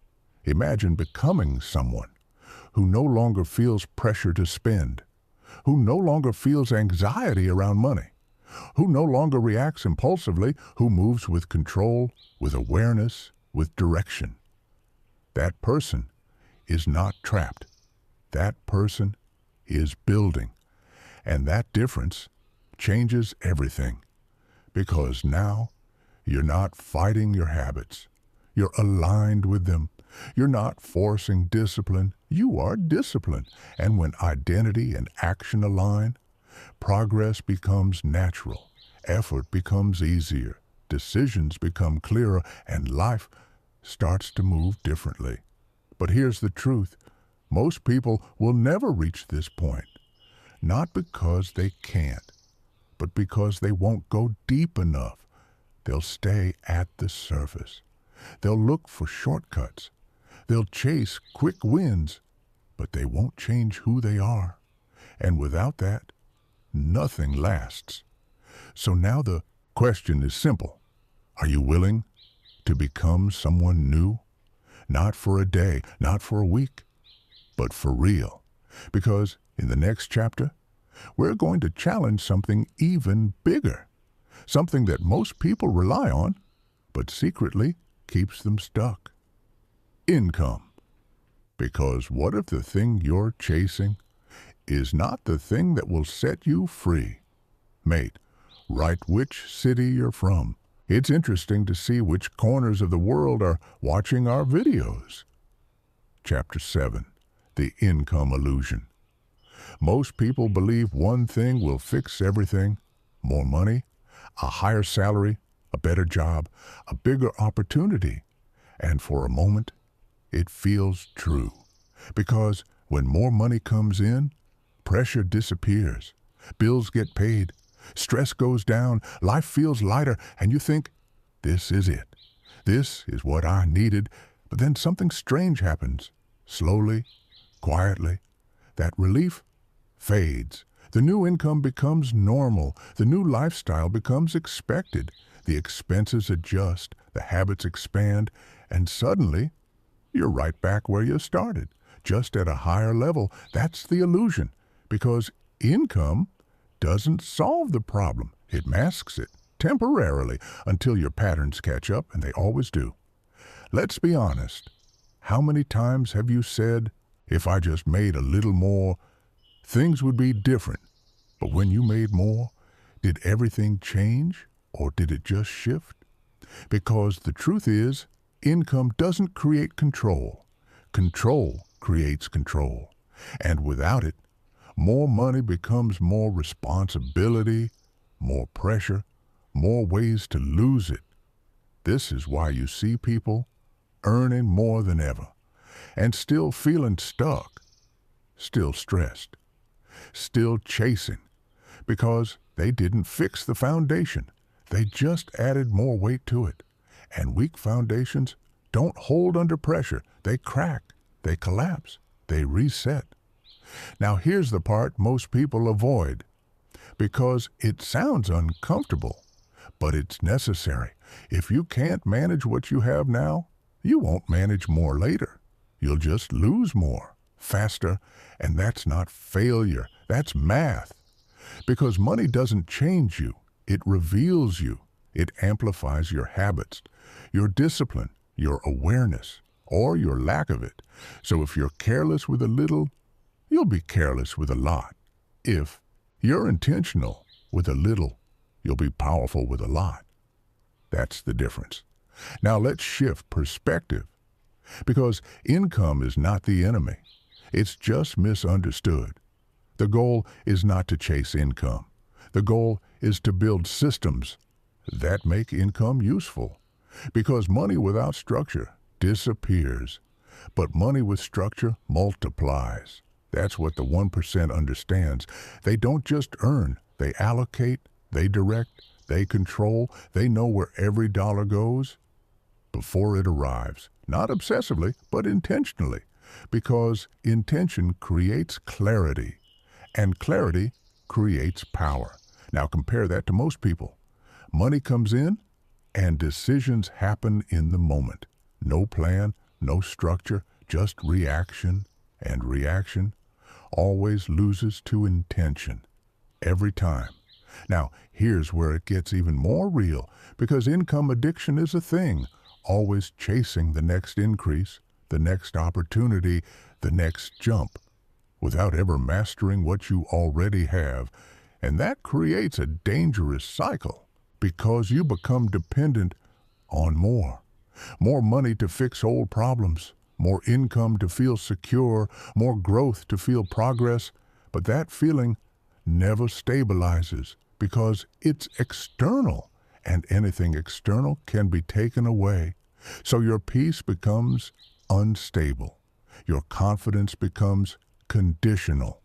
Imagine becoming someone who no longer feels pressure to spend, who no longer feels anxiety around money, who no longer reacts impulsively, who moves with control, with awareness, with direction. That person is not trapped. That person is building. And that difference changes everything, because now you're not fighting your habits. You're aligned with them. You're not forcing discipline. You are disciplined. And when identity and action align, progress becomes natural. Effort becomes easier. Decisions become clearer, and life starts to move differently. But here's the truth. Most people will never reach this point. not because they can't, but because they won't go deep enough. They'll stay at the surface. They'll look for shortcuts. They'll chase quick wins, but they won't change who they are. And without that, nothing lasts. So now the question is simple. Are you willing to become someone new? Not for a day, not for a week, but for real. Because in the next chapter, we're going to challenge something even bigger. Something that most people rely on, but secretly keeps them stuck. Income. Because what if the thing you're chasing is not the thing that will set you free? Mate, write which city you're from. It's interesting to see which corners of the world are watching our videos. Chapter 7. The Income Illusion. Most people believe one thing will fix everything. More money, a higher salary, a better job, a bigger opportunity. And for a moment, it feels true. Because when more money comes in, pressure disappears. Bills get paid. Stress goes down. Life feels lighter. And you think, this is it. This is what I needed. But then something strange happens. Slowly, quietly. That relief fades. The new income becomes normal. The new lifestyle becomes expected. The expenses adjust. The habits expand. And suddenly, you're right back where you started, just at a higher level. That's the illusion, because income doesn't solve the problem. It masks it, temporarily, until your patterns catch up, and they always do. Let's be honest. How many times have you said, if I just made a little more, things would be different? But when you made more, did everything change, or did it just shift? Because the truth is, income doesn't create control. Control creates control. And without it, more money becomes more responsibility, more pressure, more ways to lose it. This is why you see people earning more than ever and still feeling stuck, still stressed, still chasing, because they didn't fix the foundation. They just added more weight to it. And weak foundations don't hold under pressure. They crack, they collapse, they reset. Now here's the part most people avoid, because it sounds uncomfortable, but it's necessary. If you can't manage what you have now, you won't manage more later. You'll just lose more, faster, and that's not failure, that's math. Because money doesn't change you, it reveals you. It amplifies your habits, your discipline, your awareness, or your lack of it. So if you're careless with a little, you'll be careless with a lot. If you're intentional with a little, you'll be powerful with a lot. That's the difference. Now let's shift perspective. Because income is not the enemy. It's just misunderstood. The goal is not to chase income. The goal is to build systems that make income useful. Because money without structure disappears, but money with structure multiplies. That's what the 1% understands. They don't just earn, they allocate, they direct, they control, they know where every dollar goes before it arrives. Not obsessively, but intentionally. Because intention creates clarity, and clarity creates power. Now compare that to most people. Money comes in, and decisions happen in the moment. No plan, no structure, just reaction, and reaction always loses to intention. Every time. Now, here's where it gets even more real, because income addiction is a thing, always chasing the next increase, the next opportunity, the next jump, without ever mastering what you already have. And that creates a dangerous cycle, because you become dependent on more. More money to fix old problems, more income to feel secure, more growth to feel progress. But that feeling never stabilizes, because it's external, and anything external can be taken away. So your peace becomes unstable. Your confidence becomes conditional.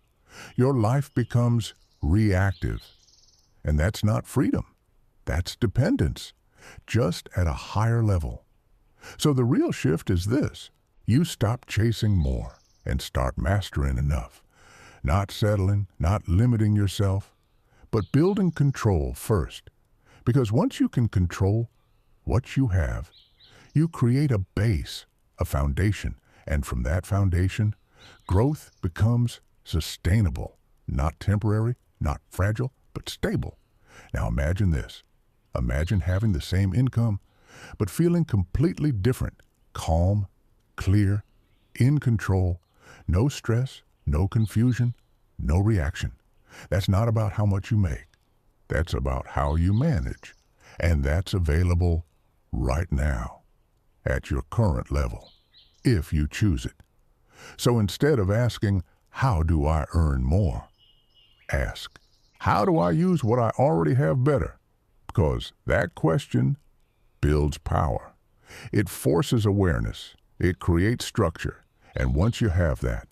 Your life becomes reactive. And that's not freedom. That's dependence, just at a higher level. So the real shift is this. You stop chasing more and start mastering enough. Not settling, not limiting yourself, but building control first. Because once you can control what you have, you create a base, a foundation, and from that foundation, growth becomes sustainable, not temporary, not fragile, but stable. Now imagine this. Imagine having the same income, but feeling completely different, calm, clear, in control, no stress, no confusion, no reaction. That's not about how much you make. That's about how you manage. And that's available right now, at your current level, if you choose it. So instead of asking, how do I earn more? Ask, how do I use what I already have better? Because that question builds power. It forces awareness. It creates structure. And once you have that,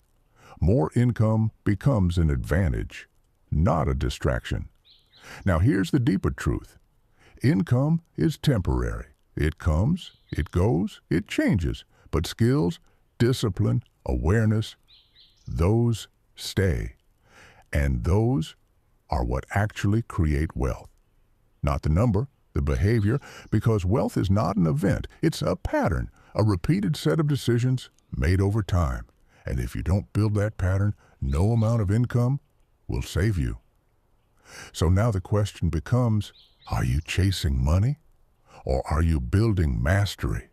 more income becomes an advantage, not a distraction. Now here's the deeper truth. Income is temporary. It comes, it goes, it changes. But skills, discipline, awareness, those stay. And those are what actually create wealth. Not the number, the behavior, because wealth is not an event. It's a pattern, a repeated set of decisions made over time. And if you don't build that pattern, no amount of income will save you. So now the question becomes, are you chasing money or are you building mastery?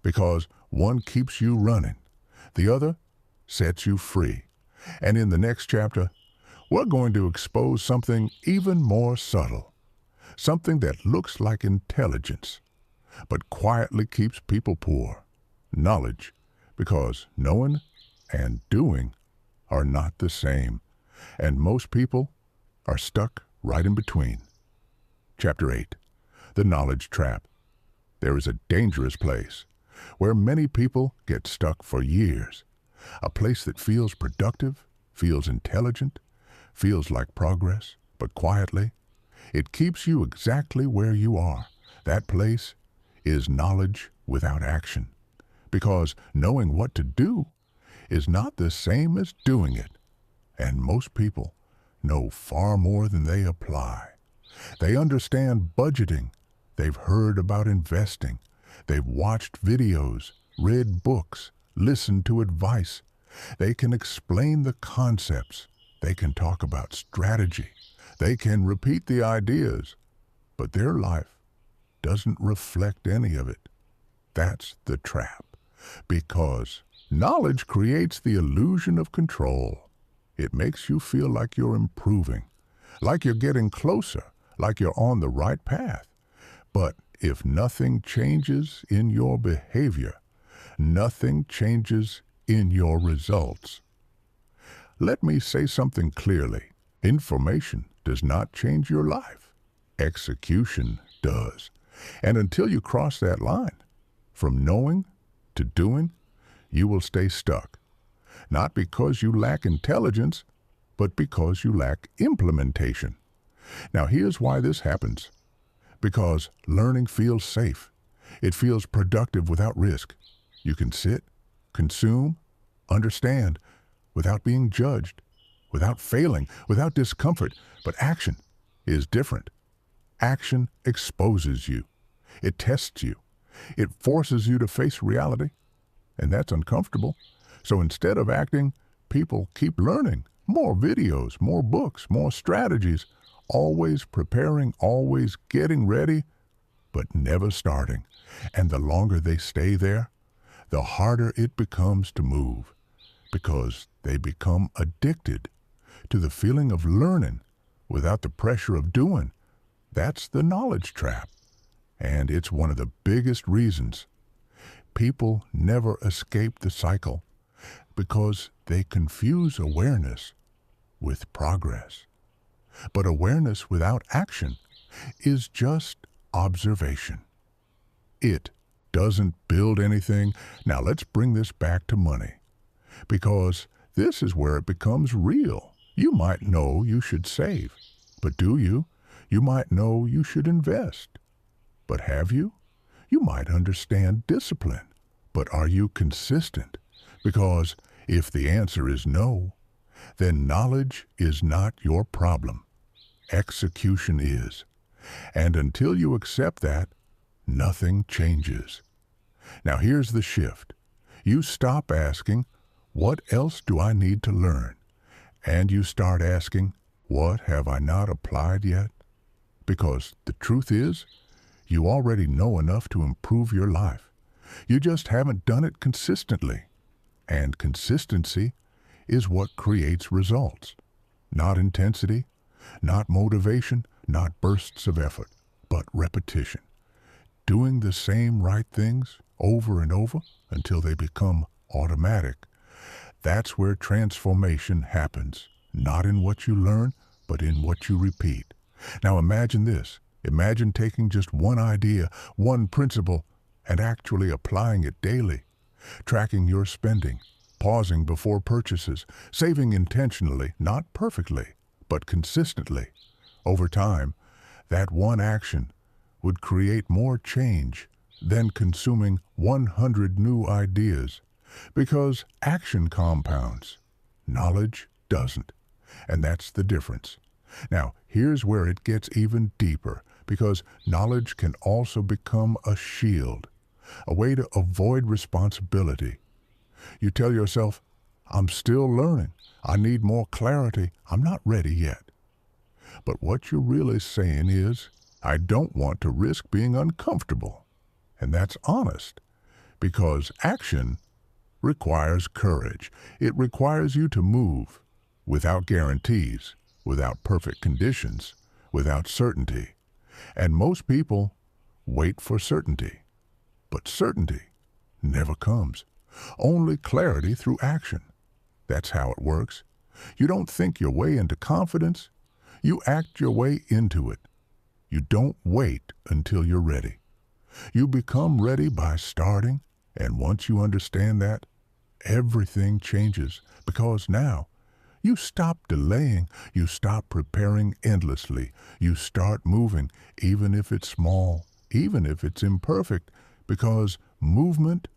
Because one keeps you running, the other sets you free. And in the next chapter, we're going to expose something even more subtle, something that looks like intelligence, but quietly keeps people poor. Knowledge, because knowing and doing are not the same, and most people are stuck right in between. Chapter 8, The Knowledge Trap. There is a dangerous place where many people get stuck for years, a place that feels productive, feels intelligent, feels like progress, but quietly, it keeps you exactly where you are. That place is knowledge without action, because knowing what to do is not the same as doing it. And most people know far more than they apply. They understand budgeting. They've heard about investing. They've watched videos, read books, listened to advice. They can explain the concepts. They can talk about strategy. They can repeat the ideas. But their life doesn't reflect any of it. That's the trap. Because knowledge creates the illusion of control. It makes you feel like you're improving, like you're getting closer, like you're on the right path. But if nothing changes in your behavior, nothing changes in your results. Let me say something clearly. Information does not change your life. Execution does. And until you cross that line, from knowing to doing, you will stay stuck. Not because you lack intelligence, but because you lack implementation. Now here's why this happens. Because learning feels safe. It feels productive without risk. You can sit, consume, understand, without being judged, without failing, without discomfort. But action is different. Action exposes you. It tests you. It forces you to face reality. And that's uncomfortable. So instead of acting, people keep learning. More videos, more books, more strategies. Always preparing, always getting ready, but never starting. And the longer they stay there, the harder it becomes to move, because they become addicted to the feeling of learning without the pressure of doing. That's the knowledge trap. And it's one of the biggest reasons people never escape the cycle, because they confuse awareness with progress. But awareness without action is just observation. It doesn't build anything. Now let's bring this back to money, because this is where it becomes real. You might know you should save, but do you? You might know you should invest, but have you? You might understand discipline, but are you consistent? Because if the answer is no, then knowledge is not your problem. Execution is. And until you accept that, nothing changes. Now here's the shift. You stop asking, what else do I need to learn? And you start asking, what have I not applied yet? Because the truth is, you already know enough to improve your life. You just haven't done it consistently. And consistency is what creates results. Not intensity, not motivation, not bursts of effort, but repetition. Doing the same right things over and over until they become automatic. That's where transformation happens, not in what you learn, but in what you repeat. Now imagine this. Imagine taking just one idea, one principle, and actually applying it daily. Tracking your spending, pausing before purchases, saving intentionally, not perfectly, but consistently. Over time, that one action would create more change than consuming 100 new ideas, because action compounds, knowledge doesn't. And that's the difference. Now, here's where it gets even deeper, because knowledge can also become a shield, a way to avoid responsibility. You tell yourself, I'm still learning. I need more clarity. I'm not ready yet. But what you're really saying is, I don't want to risk being uncomfortable. And that's honest, because action requires courage. It requires you to move without guarantees, without perfect conditions, without certainty. And most people wait for certainty. But certainty never comes. Only clarity through action. That's how it works. You don't think your way into confidence. You act your way into it. You don't wait until you're ready. You become ready by starting, and once you understand that, everything changes, because now you stop delaying, you stop preparing endlessly, you start moving, even if it's small, even if it's imperfect, because movement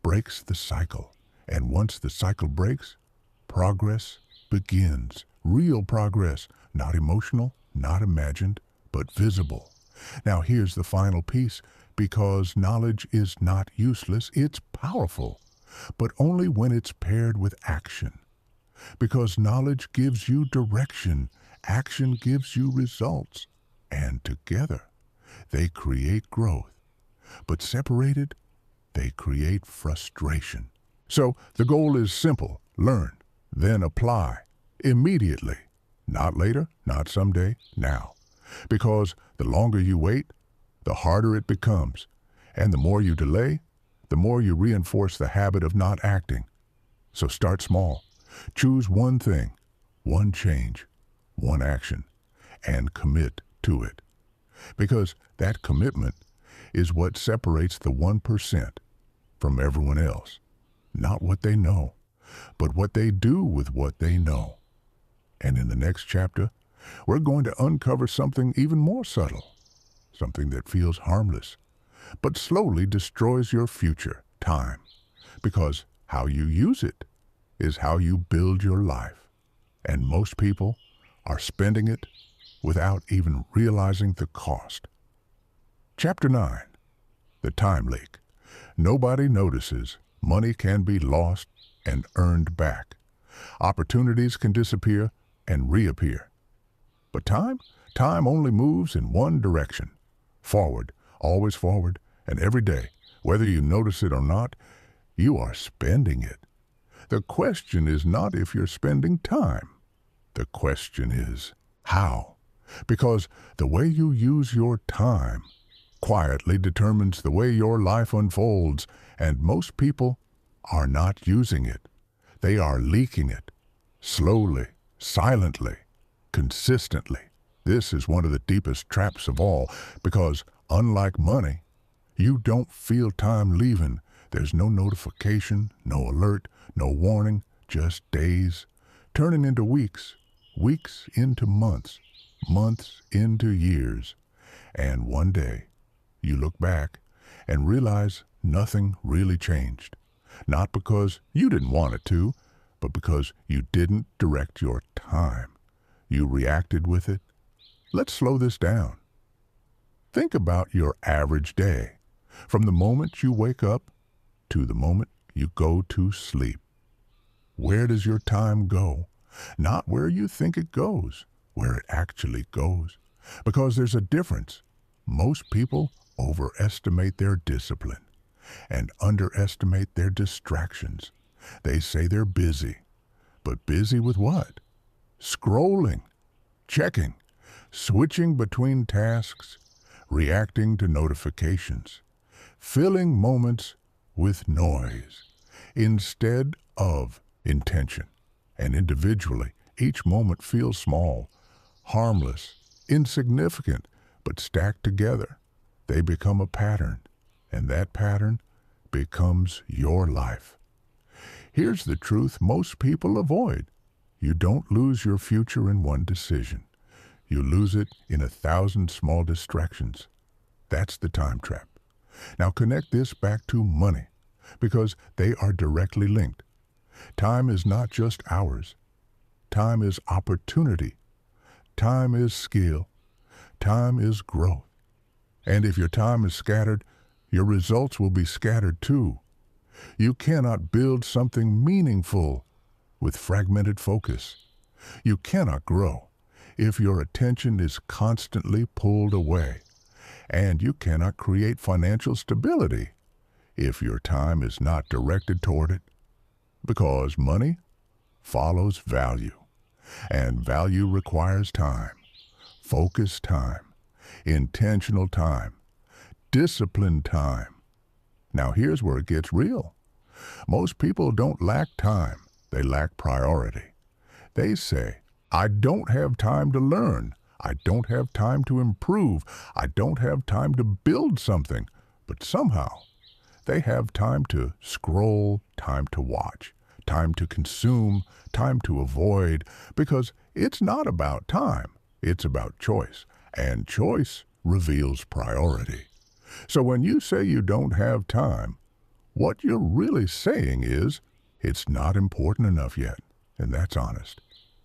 breaks the cycle. And once the cycle breaks, progress begins. Real progress, not emotional, not imagined, but visible. Now here's the final piece, because knowledge is not useless, it's powerful, but only when it's paired with action. Because knowledge gives you direction, action gives you results, and together they create growth. But separated, they create frustration. So the goal is simple: learn, then apply, immediately. Not later, not someday, now. Because the longer you wait, the harder it becomes. And the more you delay, the more you reinforce the habit of not acting. So start small. Choose one thing, one change, one action, and commit to it. Because that commitment is what separates the 1% from everyone else. Not what they know, but what they do with what they know. And in the next chapter, we're going to uncover something even more subtle, something that feels harmless, but slowly destroys your future, time. Because how you use it is how you build your life. And most people are spending it without even realizing the cost. Chapter 9, The Time Leak. Nobody notices money can be lost and earned back. Opportunities can disappear and reappear. But time only moves in one direction. Forward, always forward, and every day, whether you notice it or not, you are spending it. The question is not if you're spending time. The question is how. Because the way you use your time quietly determines the way your life unfolds, and most people are not using it. They are leaking it. Slowly, silently, consistently. This is one of the deepest traps of all, because unlike money, you don't feel time leaving. There's no notification, no alert, no warning, just days, turning into weeks, weeks into months, months into years, and one day you look back and realize nothing really changed. Not because you didn't want it to, but because you didn't direct your time. You reacted with it. Let's slow this down. Think about your average day, from the moment you wake up to the moment you go to sleep. Where does your time go? Not where you think it goes, where it actually goes. Because there's a difference. Most people overestimate their discipline and underestimate their distractions. They say they're busy, but busy with what? Scrolling, checking, switching between tasks, reacting to notifications, filling moments with noise instead of intention. And individually, each moment feels small, harmless, insignificant, but stacked together, they become a pattern, and that pattern becomes your life. Here's the truth most people avoid. You don't lose your future in one decision. You lose it in 1,000 small distractions. That's the time trap. Now connect this back to money, because they are directly linked. Time is not just hours. Time is opportunity. Time is skill. Time is growth. And if your time is scattered, your results will be scattered too. You cannot build something meaningful with fragmented focus. You cannot grow if your attention is constantly pulled away. And you cannot create financial stability if your time is not directed toward it. Because money follows value, and value requires time, focused time, intentional time, disciplined time. Now here's where it gets real. Most people don't lack time, they lack priority. They say, I don't have time to learn. I don't have time to improve. I don't have time to build something. But somehow, they have time to scroll, time to watch, time to consume, time to avoid, because it's not about time, it's about choice, and choice reveals priority. So when you say you don't have time, what you're really saying is, it's not important enough yet, and that's honest.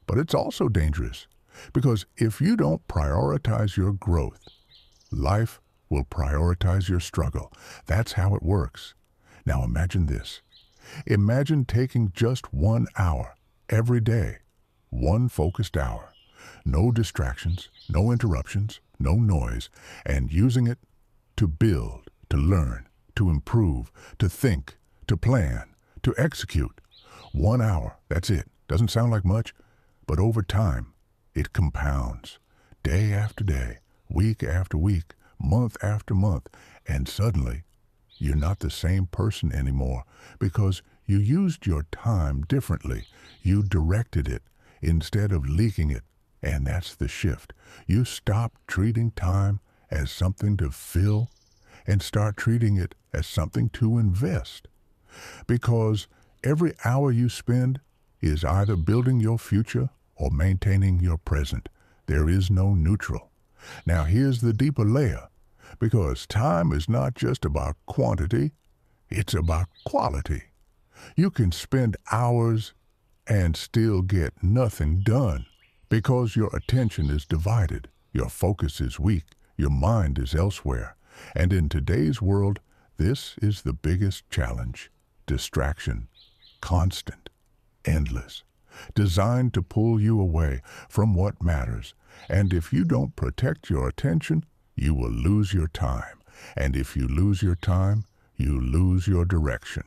But it's also dangerous, because if you don't prioritize your growth, life will prioritize your struggle. That's how it works. Now imagine this. Imagine taking just 1 hour every day, one focused hour, no distractions, no interruptions, no noise, and using it to build, to learn, to improve, to think, to plan, to execute. 1 hour, that's it. Doesn't sound like much, but over time, it compounds. Day after day, week after week, month after month, and suddenly, you're not the same person anymore because you used your time differently. You directed it instead of leaking it, and that's the shift. You stop treating time as something to fill and start treating it as something to invest. Because every hour you spend is either building your future or maintaining your present. There is no neutral. Now here's the deeper layer. Because time is not just about quantity, it's about quality. You can spend hours and still get nothing done because your attention is divided, your focus is weak, your mind is elsewhere. And in today's world, this is the biggest challenge. Distraction, constant, endless, designed to pull you away from what matters. And if you don't protect your attention, you will lose your time. And if you lose your time, you lose your direction.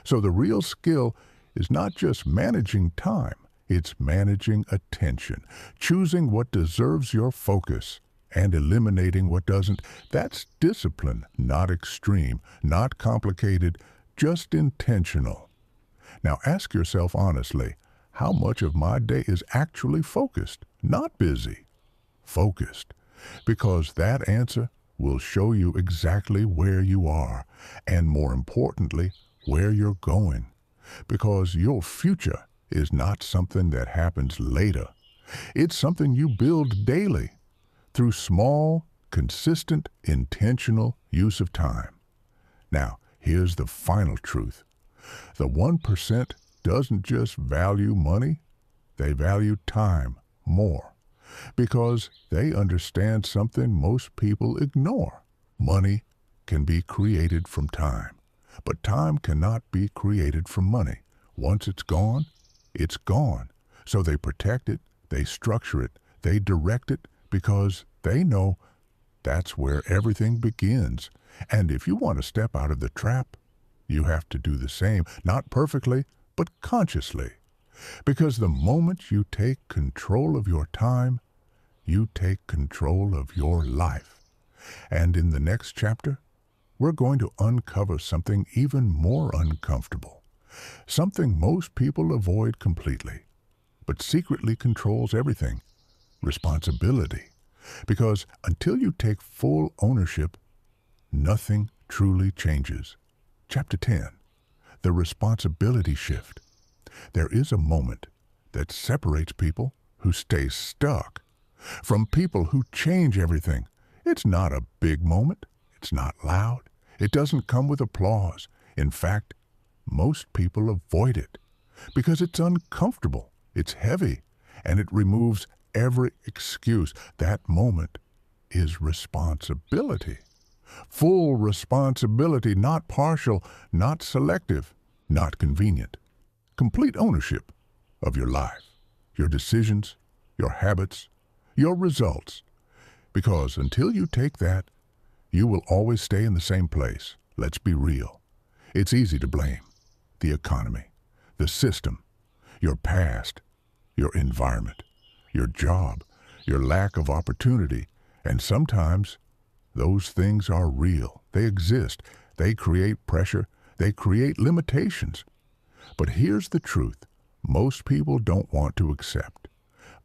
So the real skill is not just managing time, it's managing attention, choosing what deserves your focus and eliminating what doesn't. That's discipline, not extreme, not complicated, just intentional. Now ask yourself honestly, how much of my day is actually focused, not busy? Focused. Because that answer will show you exactly where you are, and more importantly, where you're going. Because your future is not something that happens later. It's something you build daily through small, consistent, intentional use of time. Now, here's the final truth. The 1% doesn't just value money, they value time more because they understand something most people ignore. Money can be created from time, but time cannot be created from money. Once it's gone, it's gone. So they protect it, they structure it, they direct it because they know that's where everything begins. And if you want to step out of the trap, you have to do the same, not perfectly, but consciously. Because the moment you take control of your time, you take control of your life. And in the next chapter, we're going to uncover something even more uncomfortable, something most people avoid completely, but secretly controls everything: responsibility. Because until you take full ownership, nothing truly changes. Chapter 10, The Responsibility Shift. There is a moment that separates people who stay stuck from people who change everything. It's not a big moment. It's not loud. It doesn't come with applause. In fact, most people avoid it because it's uncomfortable, it's heavy, and it removes every excuse. That moment is responsibility. Full responsibility, not partial, not selective, not convenient. Complete ownership of your life, your decisions, your habits, your results. Because until you take that, you will always stay in the same place. Let's be real. It's easy to blame the economy, the system, your past, your environment, your job, your lack of opportunity, and sometimes those things are real. They exist. They create pressure. They create limitations. But here's the truth most people don't want to accept.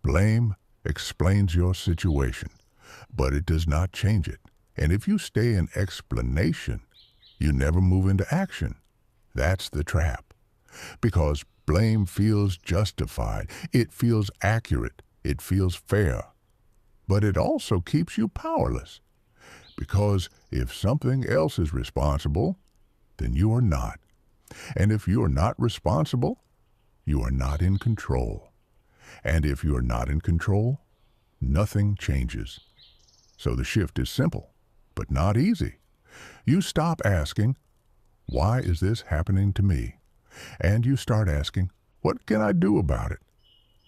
Blame explains your situation, but it does not change it. And if you stay in explanation, you never move into action. That's the trap. Because blame feels justified. It feels accurate. It feels fair. But it also keeps you powerless. Because if something else is responsible, then you are not. And if you are not responsible, you are not in control. And if you are not in control, nothing changes. So the shift is simple, but not easy. You stop asking, why is this happening to me? And you start asking, what can I do about it?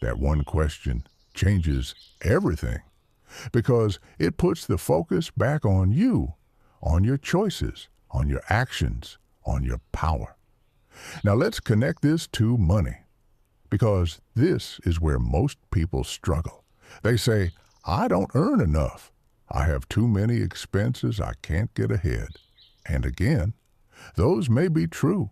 That one question changes everything because it puts the focus back on you, on your choices, on your actions, on your power. Now let's connect this to money, because this is where most people struggle. They say, I don't earn enough. I have too many expenses. I can't get ahead. And again, those may be true.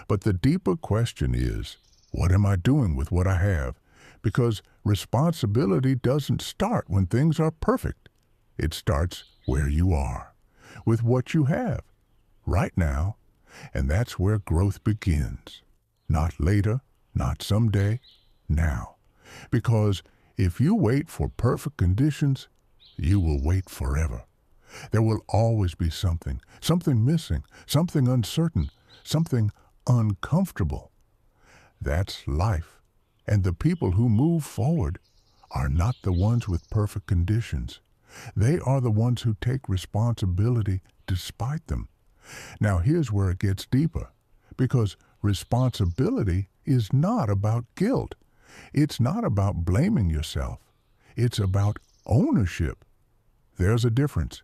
But the deeper question is, what am I doing with what I have? Because responsibility doesn't start when things are perfect. It starts where you are, with what you have, right now. And that's where growth begins. Not later, not someday, now. Because if you wait for perfect conditions, you will wait forever. There will always be something missing, something uncertain, something uncomfortable. That's life. And the people who move forward are not the ones with perfect conditions. They are the ones who take responsibility despite them. Now here's where it gets deeper, because responsibility is not about guilt. It's not about blaming yourself. It's about ownership. There's a difference.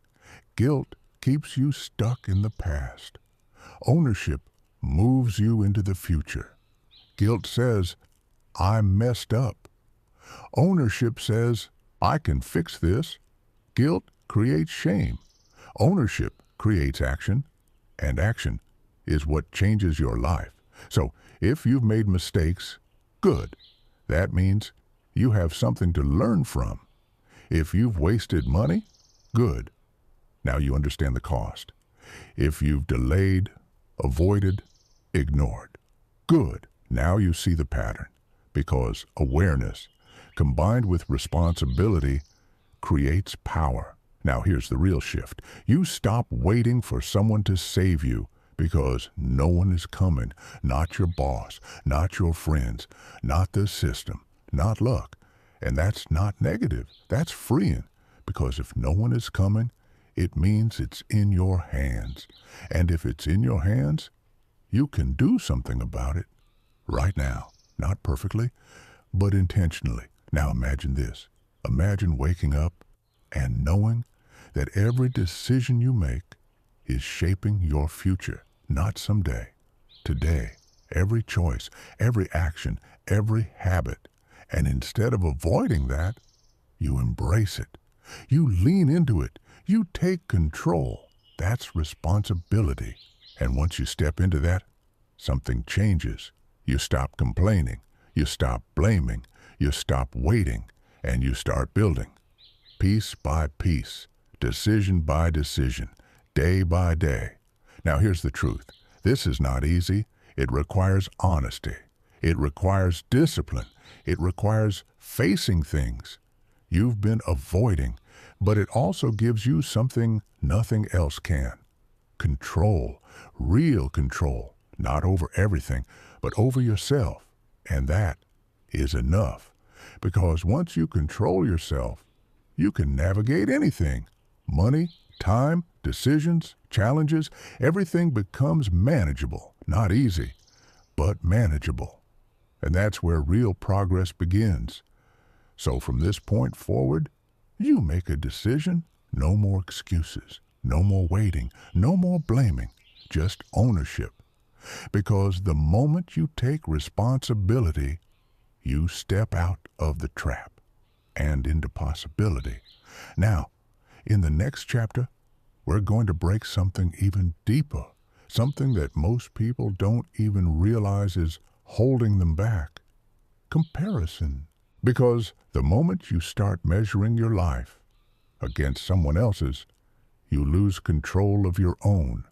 Guilt keeps you stuck in the past. Ownership moves you into the future. Guilt says, I messed up. Ownership says, I can fix this. Guilt creates shame. Ownership creates action, and action is what changes your life. So if you've made mistakes, good. That means you have something to learn from. If you've wasted money, good. Now you understand the cost. If you've delayed, avoided, ignored, good. Now you see the pattern, because awareness combined with responsibility, creates power. Now here's the real shift. You stop waiting for someone to save you because no one is coming. Not your boss, not your friends, not the system, not luck. And that's not negative. That's freeing. Because if no one is coming, it means it's in your hands. And if it's in your hands, you can do something about it right now. Not perfectly, but intentionally. Now imagine this. Imagine waking up and knowing that every decision you make is shaping your future, not someday, today. Every choice, every action, every habit. And instead of avoiding that, you embrace it. You lean into it. You take control. That's responsibility. And once you step into that, something changes. You stop complaining. You stop blaming. You stop waiting. And you start building. Piece by piece. Decision by decision. Day by day. Now here's the truth. This is not easy. It requires honesty. It requires discipline. It requires facing things you've been avoiding, but it also gives you something nothing else can. Control, real control, not over everything, but over yourself. And that is enough, because once you control yourself, you can navigate anything. Money, time, decisions, challenges, everything becomes manageable. Not easy, but manageable. And that's where real progress begins. So from this point forward, you make a decision. No more excuses, no more waiting, no more blaming, just ownership. Because the moment you take responsibility, you step out of the trap and into possibility. Now, in the next chapter, we're going to break something even deeper, something that most people don't even realize is holding them back. Comparison. Because the moment you start measuring your life against someone else's, you lose control of your own.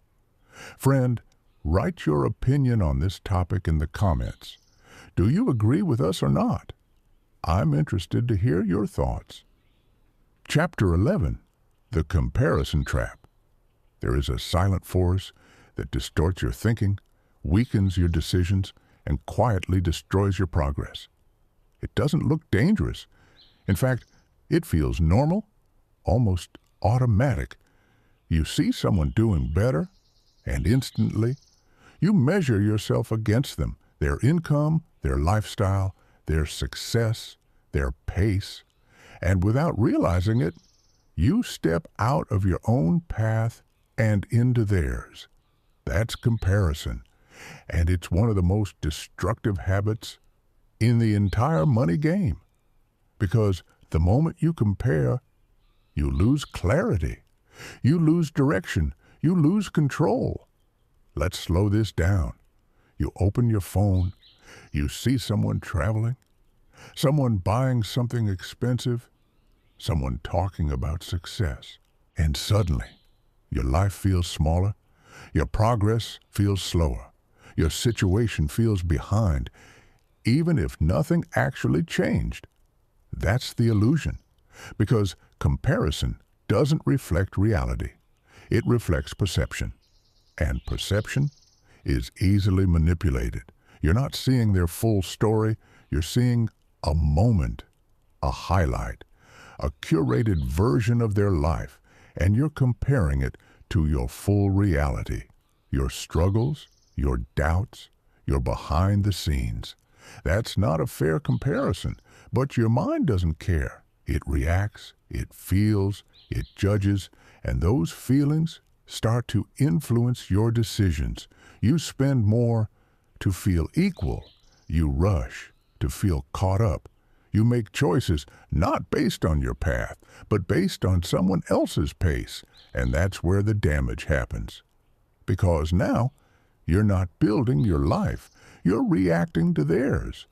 Friend, write your opinion on this topic in the comments. Do you agree with us or not? I'm interested to hear your thoughts. Chapter 11. The Comparison Trap. There is a silent force that distorts your thinking, weakens your decisions, and quietly destroys your progress. It doesn't look dangerous. In fact, it feels normal, almost automatic. You see someone doing better, and instantly, you measure yourself against them, their income, their lifestyle, their success, their pace, and without realizing it, you step out of your own path and into theirs. That's comparison, and it's one of the most destructive habits in the entire money game. Because the moment you compare, you lose clarity, you lose direction, you lose control. Let's slow this down. You open your phone, you see someone traveling, someone buying something expensive, someone talking about success, and suddenly your life feels smaller, your progress feels slower, your situation feels behind, even if nothing actually changed. That's the illusion, because comparison doesn't reflect reality. It reflects perception, and perception is easily manipulated. You're not seeing their full story, you're seeing a moment, a highlight, a curated version of their life, and you're comparing it to your full reality, your struggles, your doubts, your behind the scenes. That's not a fair comparison, but your mind doesn't care. It reacts, it feels, it judges, and those feelings start to influence your decisions. You spend more to feel equal. You rush to feel caught up. You make choices not based on your path, but based on someone else's pace, and that's where the damage happens. Because now, you're not building your life. You're reacting to theirs.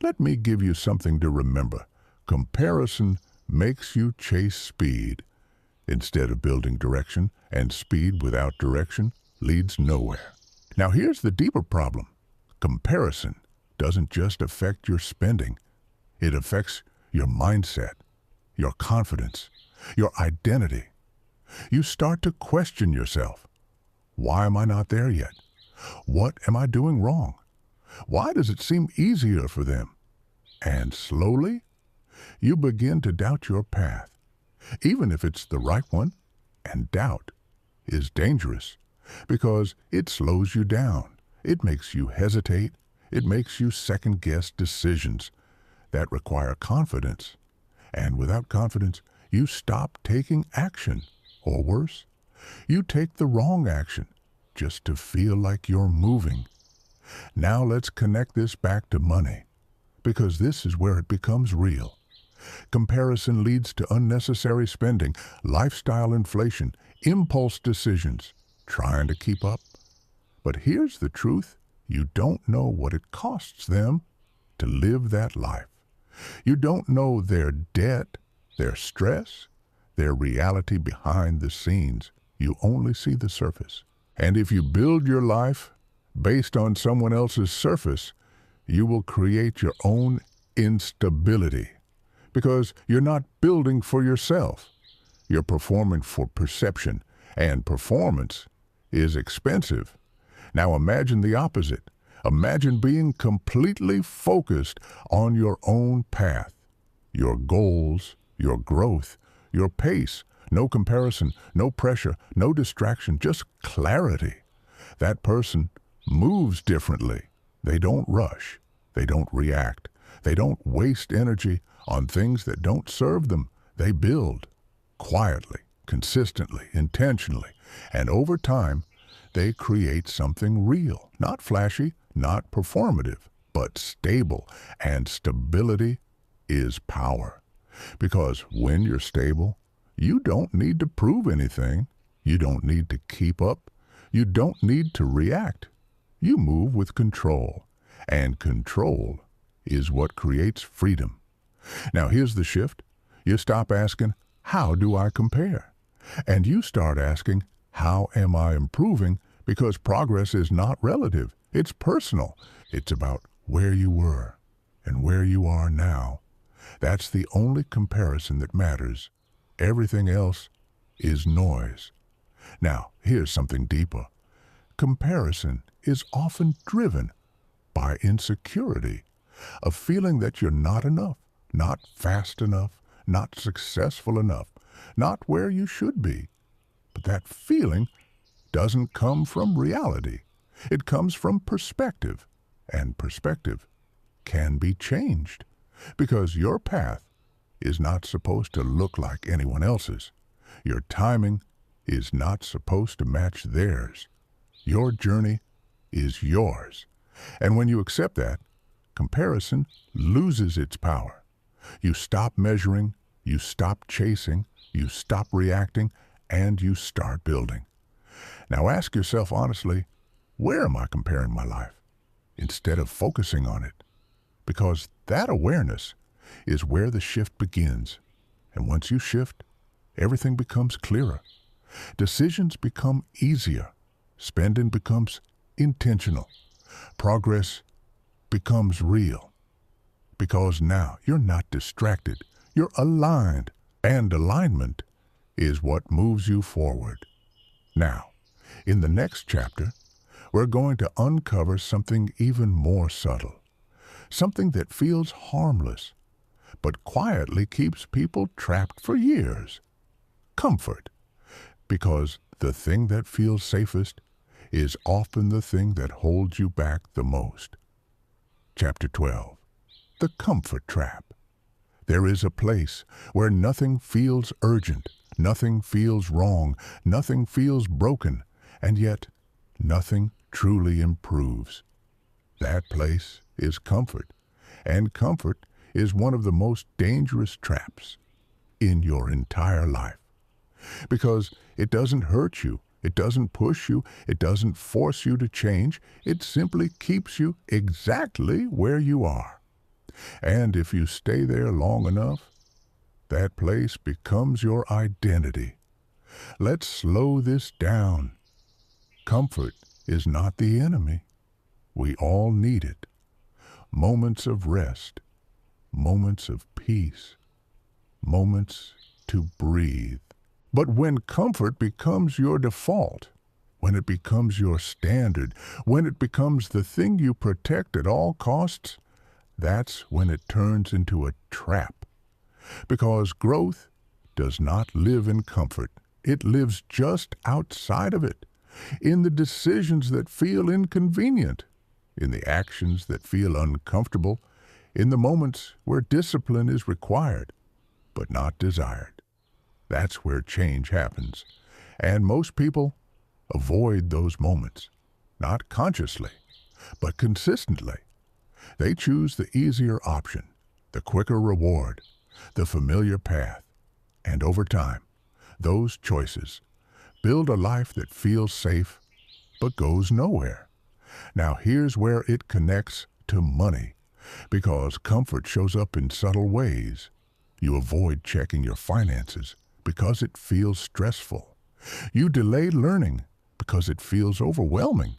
Let me give you something to remember. Comparison makes you chase speed instead of building direction, and speed without direction leads nowhere. Now here's the deeper problem. Comparison doesn't just affect your spending. It affects your mindset, your confidence, your identity. You start to question yourself. Why am I not there yet? What am I doing wrong? Why does it seem easier for them? And slowly, you begin to doubt your path, even if it's the right one. And doubt is dangerous because it slows you down. It makes you hesitate. It makes you second-guess decisions that require confidence. And without confidence, you stop taking action. Or worse, you take the wrong action just to feel like you're moving. Now let's connect this back to money, because this is where it becomes real. Comparison leads to unnecessary spending, lifestyle inflation, impulse decisions, trying to keep up. But here's the truth. You don't know what it costs them to live that life. You don't know their debt, their stress, their reality behind the scenes. You only see the surface. And if you build your life based on someone else's surface, you will create your own instability, because you're not building for yourself. You're performing for perception, and performance is expensive. Now imagine the opposite. Imagine being completely focused on your own path, your goals, your growth, your pace. No comparison, no pressure, no distraction, just clarity. That person moves differently. They don't rush. They don't react. They don't waste energy on things that don't serve them. They build quietly, consistently, intentionally, and over time, they create something real, not flashy, not performative, but stable. And stability is power. Because when you're stable, you don't need to prove anything. You don't need to keep up. You don't need to react. You move with control. And control is what creates freedom. Now here's the shift. You stop asking, how do I compare? And you start asking, how am I improving? Because progress is not relative. It's personal. It's about where you were and where you are now. That's the only comparison that matters. Everything else is noise. Now, here's something deeper. Comparison is often driven by insecurity, a feeling that you're not enough, not fast enough, not successful enough, not where you should be. But that feeling doesn't come from reality. It comes from perspective, and perspective can be changed, because your path is not supposed to look like anyone else's. Your timing is not supposed to match theirs. Your journey is yours. And when you accept that, comparison loses its power. You stop measuring, you stop chasing, you stop reacting, and you start building. Now ask yourself honestly, where am I comparing my life? Instead of focusing on it. Because that awareness is where the shift begins. And once you shift, everything becomes clearer. Decisions become easier. Spending becomes intentional. Progress becomes real. Because now you're not distracted. You're aligned. And alignment is what moves you forward. Now, in the next chapter, we're going to uncover something even more subtle. Something that feels harmless, but quietly keeps people trapped for years. Comfort. Because the thing that feels safest is often the thing that holds you back the most. Chapter 12. The Comfort Trap. There is a place where nothing feels urgent, nothing feels wrong, nothing feels broken, and yet nothing truly improves. That place is comfort, and comfort is one of the most dangerous traps in your entire life. Because it doesn't hurt you, it doesn't push you, it doesn't force you to change, it simply keeps you exactly where you are. And if you stay there long enough, that place becomes your identity. Let's slow this down. Comfort is not the enemy. We all need it. Moments of rest, moments of peace, moments to breathe. But when comfort becomes your default, when it becomes your standard, when it becomes the thing you protect at all costs, that's when it turns into a trap. Because growth does not live in comfort. It lives just outside of it, in the decisions that feel inconvenient, in the actions that feel uncomfortable, in the moments where discipline is required, but not desired. That's where change happens. And most people avoid those moments, not consciously, but consistently. They choose the easier option, the quicker reward, the familiar path. And over time, those choices build a life that feels safe but goes nowhere. Now here's where it connects to money, because comfort shows up in subtle ways. You avoid checking your finances because it feels stressful. You delay learning because it feels overwhelming.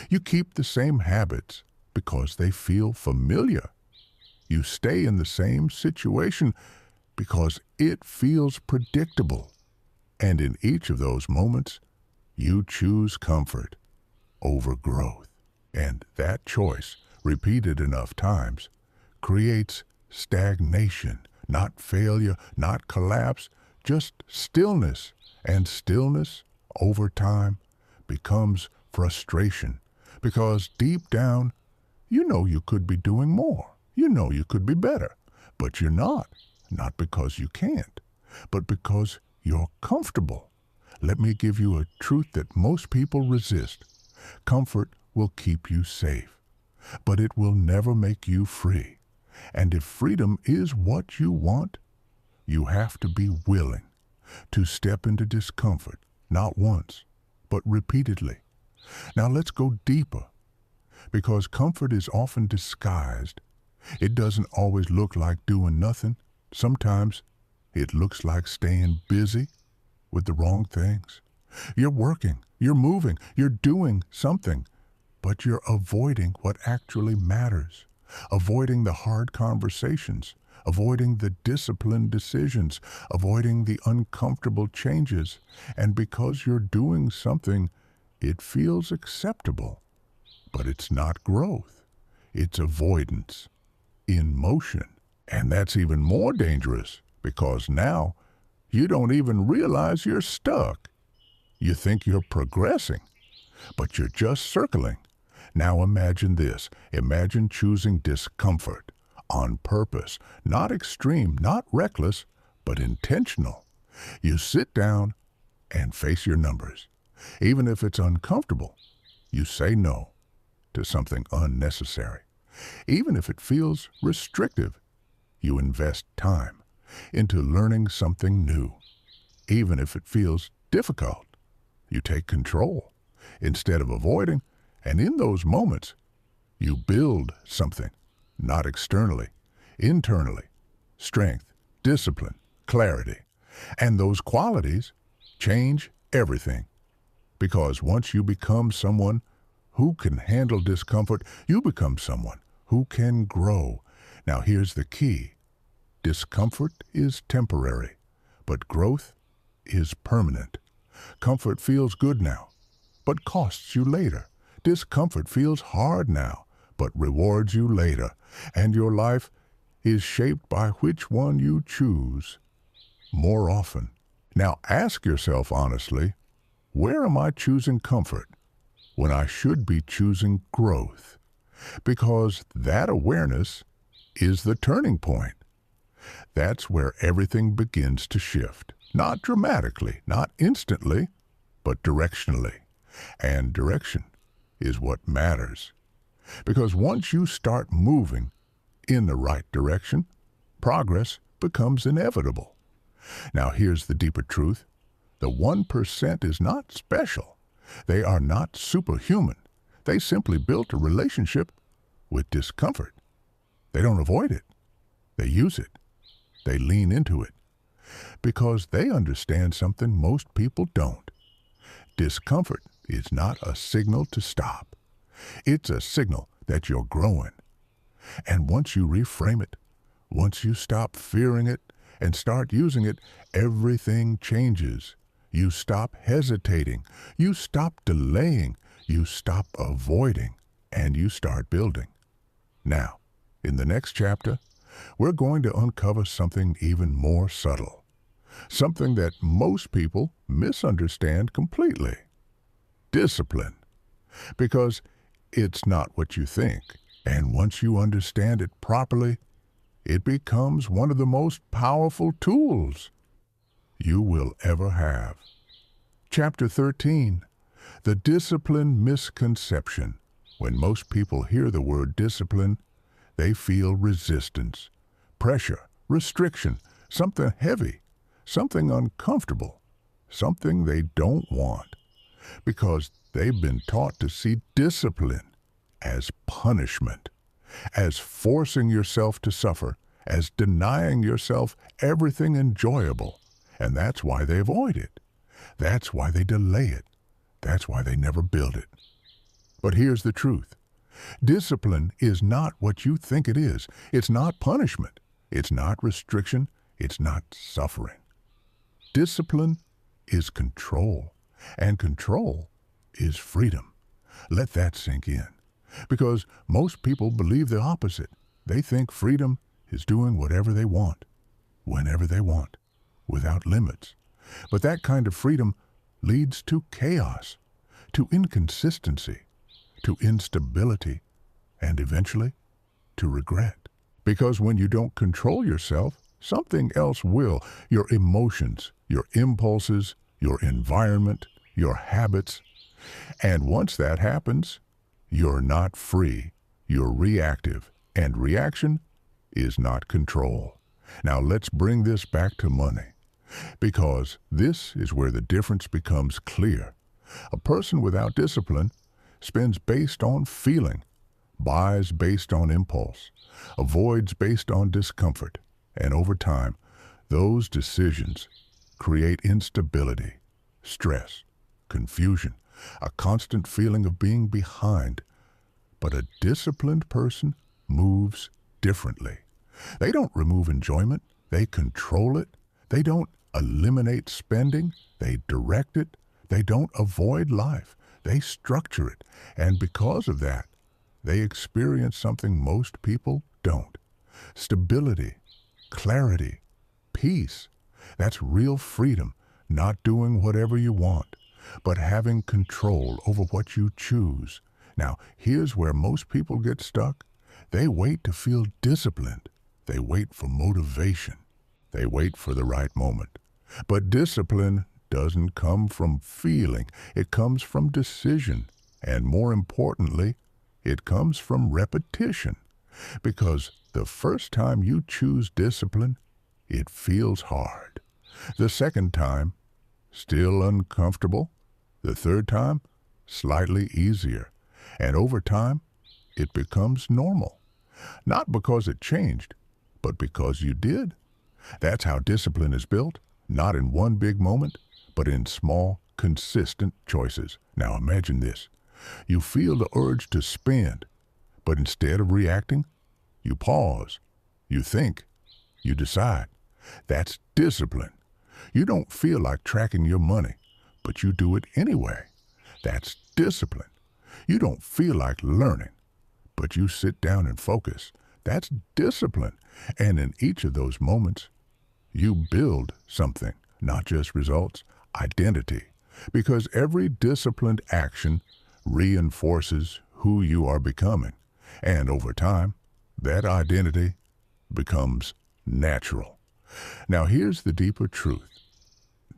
You keep the same habits because they feel familiar. You stay in the same situation because it feels predictable. And in each of those moments, you choose comfort over growth. And that choice, repeated enough times, creates stagnation, not failure, not collapse, just stillness. And stillness, over time, becomes frustration. Because deep down, you know you could be doing more. You know you could be better. But you're not. Not because you can't, but because you're comfortable. Let me give you a truth that most people resist. Comfort will keep you safe, but it will never make you free. And if freedom is what you want, you have to be willing to step into discomfort, not once, but repeatedly. Now let's go deeper, because comfort is often disguised. It doesn't always look like doing nothing. Sometimes it looks like staying busy with the wrong things. You're working, you're moving, you're doing something, but you're avoiding what actually matters, avoiding the hard conversations, avoiding the disciplined decisions, avoiding the uncomfortable changes. And because you're doing something, it feels acceptable, but it's not growth. It's avoidance in motion. And that's even more dangerous, because now you don't even realize you're stuck. You think you're progressing, but you're just circling. Now imagine this. Imagine choosing discomfort on purpose, not extreme, not reckless, but intentional. You sit down and face your numbers. Even if it's uncomfortable, you say no to something unnecessary. Even if it feels restrictive, you invest time into learning something new. Even if it feels difficult, you take control instead of avoiding. And in those moments, you build something, not externally, internally. Strength, discipline, clarity. And those qualities change everything. Because once you become someone who can handle discomfort, you become someone who can grow. Now here's the key. Discomfort is temporary, but growth is permanent. Comfort feels good now, but costs you later. Discomfort feels hard now, but rewards you later. And your life is shaped by which one you choose more often. Now ask yourself honestly, where am I choosing comfort when I should be choosing growth? Because that awareness is the turning point. That's where everything begins to shift. Not dramatically, not instantly, but directionally. And direction is what matters. Because once you start moving in the right direction, progress becomes inevitable. Now here's the deeper truth. The 1% is not special. They are not superhuman. They simply built a relationship with discomfort. They don't avoid it. They use it. They lean into it. Because they understand something most people don't. Discomfort is not a signal to stop. It's a signal that you're growing. And once you reframe it, Once you stop fearing it and start using it, everything changes. You stop hesitating. You stop delaying. You stop avoiding. And you start building. Now, in the next chapter, we're going to uncover something even more subtle. Something that most people misunderstand completely. Discipline. Because it's not what you think. And once you understand it properly, it becomes one of the most powerful tools you will ever have. Chapter 13. The Discipline Misconception. When most people hear the word discipline, they feel resistance, pressure, restriction, something heavy, something uncomfortable, something they don't want, because they've been taught to see discipline as punishment, as forcing yourself to suffer, as denying yourself everything enjoyable. And that's why they avoid it. That's why they delay it. That's why they never build it. But here's the truth. Discipline is not what you think it is. It's not punishment. It's not restriction. It's not suffering. Discipline is control, and control is freedom. Let that sink in. Because most people believe the opposite. They think freedom is doing whatever they want, whenever they want, without limits. But that kind of freedom leads to chaos, to inconsistency, to instability, and eventually to regret. Because when you don't control yourself, something else will. Your emotions, your impulses, your environment, your habits. And once that happens, you're not free. You're reactive. And reaction is not control. Now let's bring this back to money. Because this is where the difference becomes clear. A person without discipline spends based on feeling, buys based on impulse, avoids based on discomfort, and over time, those decisions create instability, stress, confusion, a constant feeling of being behind. But a disciplined person moves differently. They don't remove enjoyment, they control it. They don't eliminate spending, they direct it. They don't avoid life, they structure it. And because of that, they experience something most people don't. Stability, clarity, peace. That's real freedom, not doing whatever you want, but having control over what you choose. Now, here's where most people get stuck. They wait to feel disciplined. They wait for motivation. They wait for the right moment. But discipline doesn't come from feeling. It comes from decision. And more importantly, it comes from repetition. Because the first time you choose discipline, it feels hard. The second time, still uncomfortable. The third time, slightly easier. And over time, it becomes normal. Not because it changed, but because you did. That's how discipline is built, not in one big moment, but in small, consistent choices. Now imagine this. You feel the urge to spend, but instead of reacting, you pause, you think, you decide. That's discipline. You don't feel like tracking your money, but you do it anyway. That's discipline. You don't feel like learning, but you sit down and focus. That's discipline. And in each of those moments, you build something, not just results, identity. Because every disciplined action reinforces who you are becoming. And over time, that identity becomes natural. Now here's the deeper truth.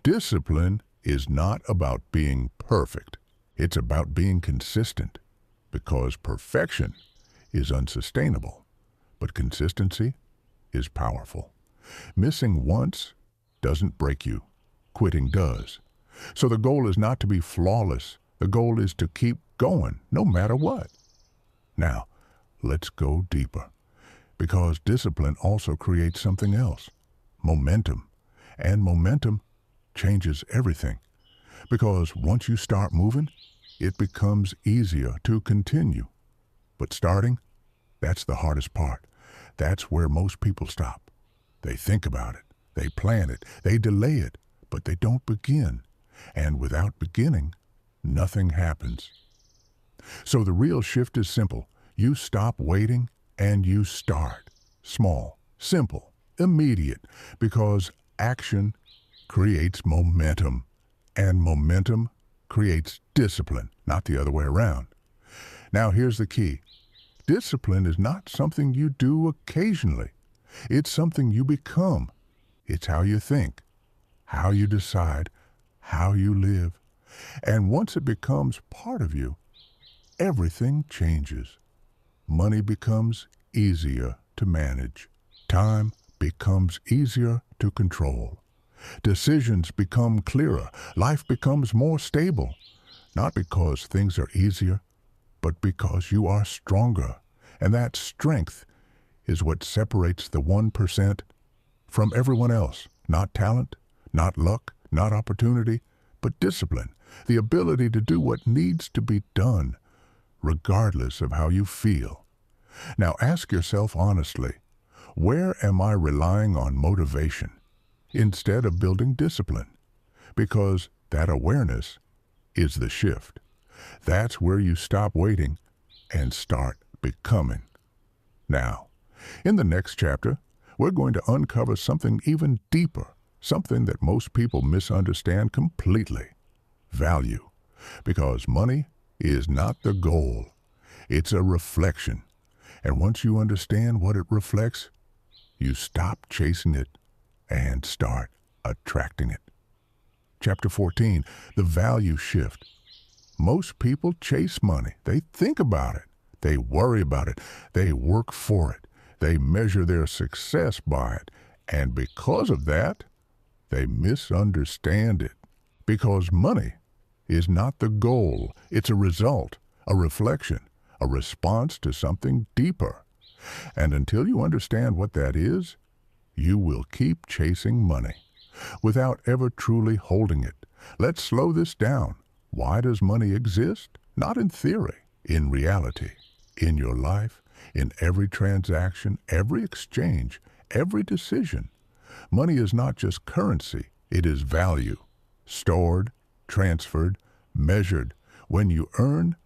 Discipline is not about being perfect. It's about being consistent. Because perfection is unsustainable, but consistency is powerful. Missing once doesn't break you. Quitting does. So the goal is not to be flawless. The goal is to keep going, no matter what. Now, let's go deeper. Because discipline also creates something else. Momentum. And momentum changes everything. Because once you start moving, it becomes easier to continue. But starting, that's the hardest part. That's where most people stop. They think about it, they plan it, they delay it, but they don't begin. And without beginning, nothing happens. So the real shift is simple. You stop waiting and you start. Small, simple, immediate, because action creates momentum, and momentum creates discipline, not the other way around. Now here's the key. Discipline is not something you do occasionally. It's something you become. It's how you think, how you decide, how you live. And once it becomes part of you, everything changes. Money becomes easier to manage. Time becomes easier to control. Decisions become clearer. Life becomes more stable. Not because things are easier, but because you are stronger. And that strength is what separates the 1% from everyone else. Not talent, not luck, not opportunity, but discipline. The ability to do what needs to be done, regardless of how you feel. Now ask yourself honestly, where am I relying on motivation instead of building discipline? Because that awareness is the shift. That's where you stop waiting and start becoming. Now, in the next chapter, we're going to uncover something even deeper, something that most people misunderstand completely. Value. Because money is not the goal. It's a reflection. And once you understand what it reflects, you stop chasing it and start attracting it. Chapter 14, the value shift. Most people chase money. They think about it. They worry about it. They work for it. They measure their success by it. And because of that, they misunderstand it. Because money is not the goal. It's a result, a reflection, a response to something deeper. And until you understand what that is, you will keep chasing money without ever truly holding it. Let's slow this down. Why does money exist? Not in theory, in reality, in your life, in every transaction, every exchange, every decision. Money is not just currency, it is value. Stored, transferred, measured. When you earn,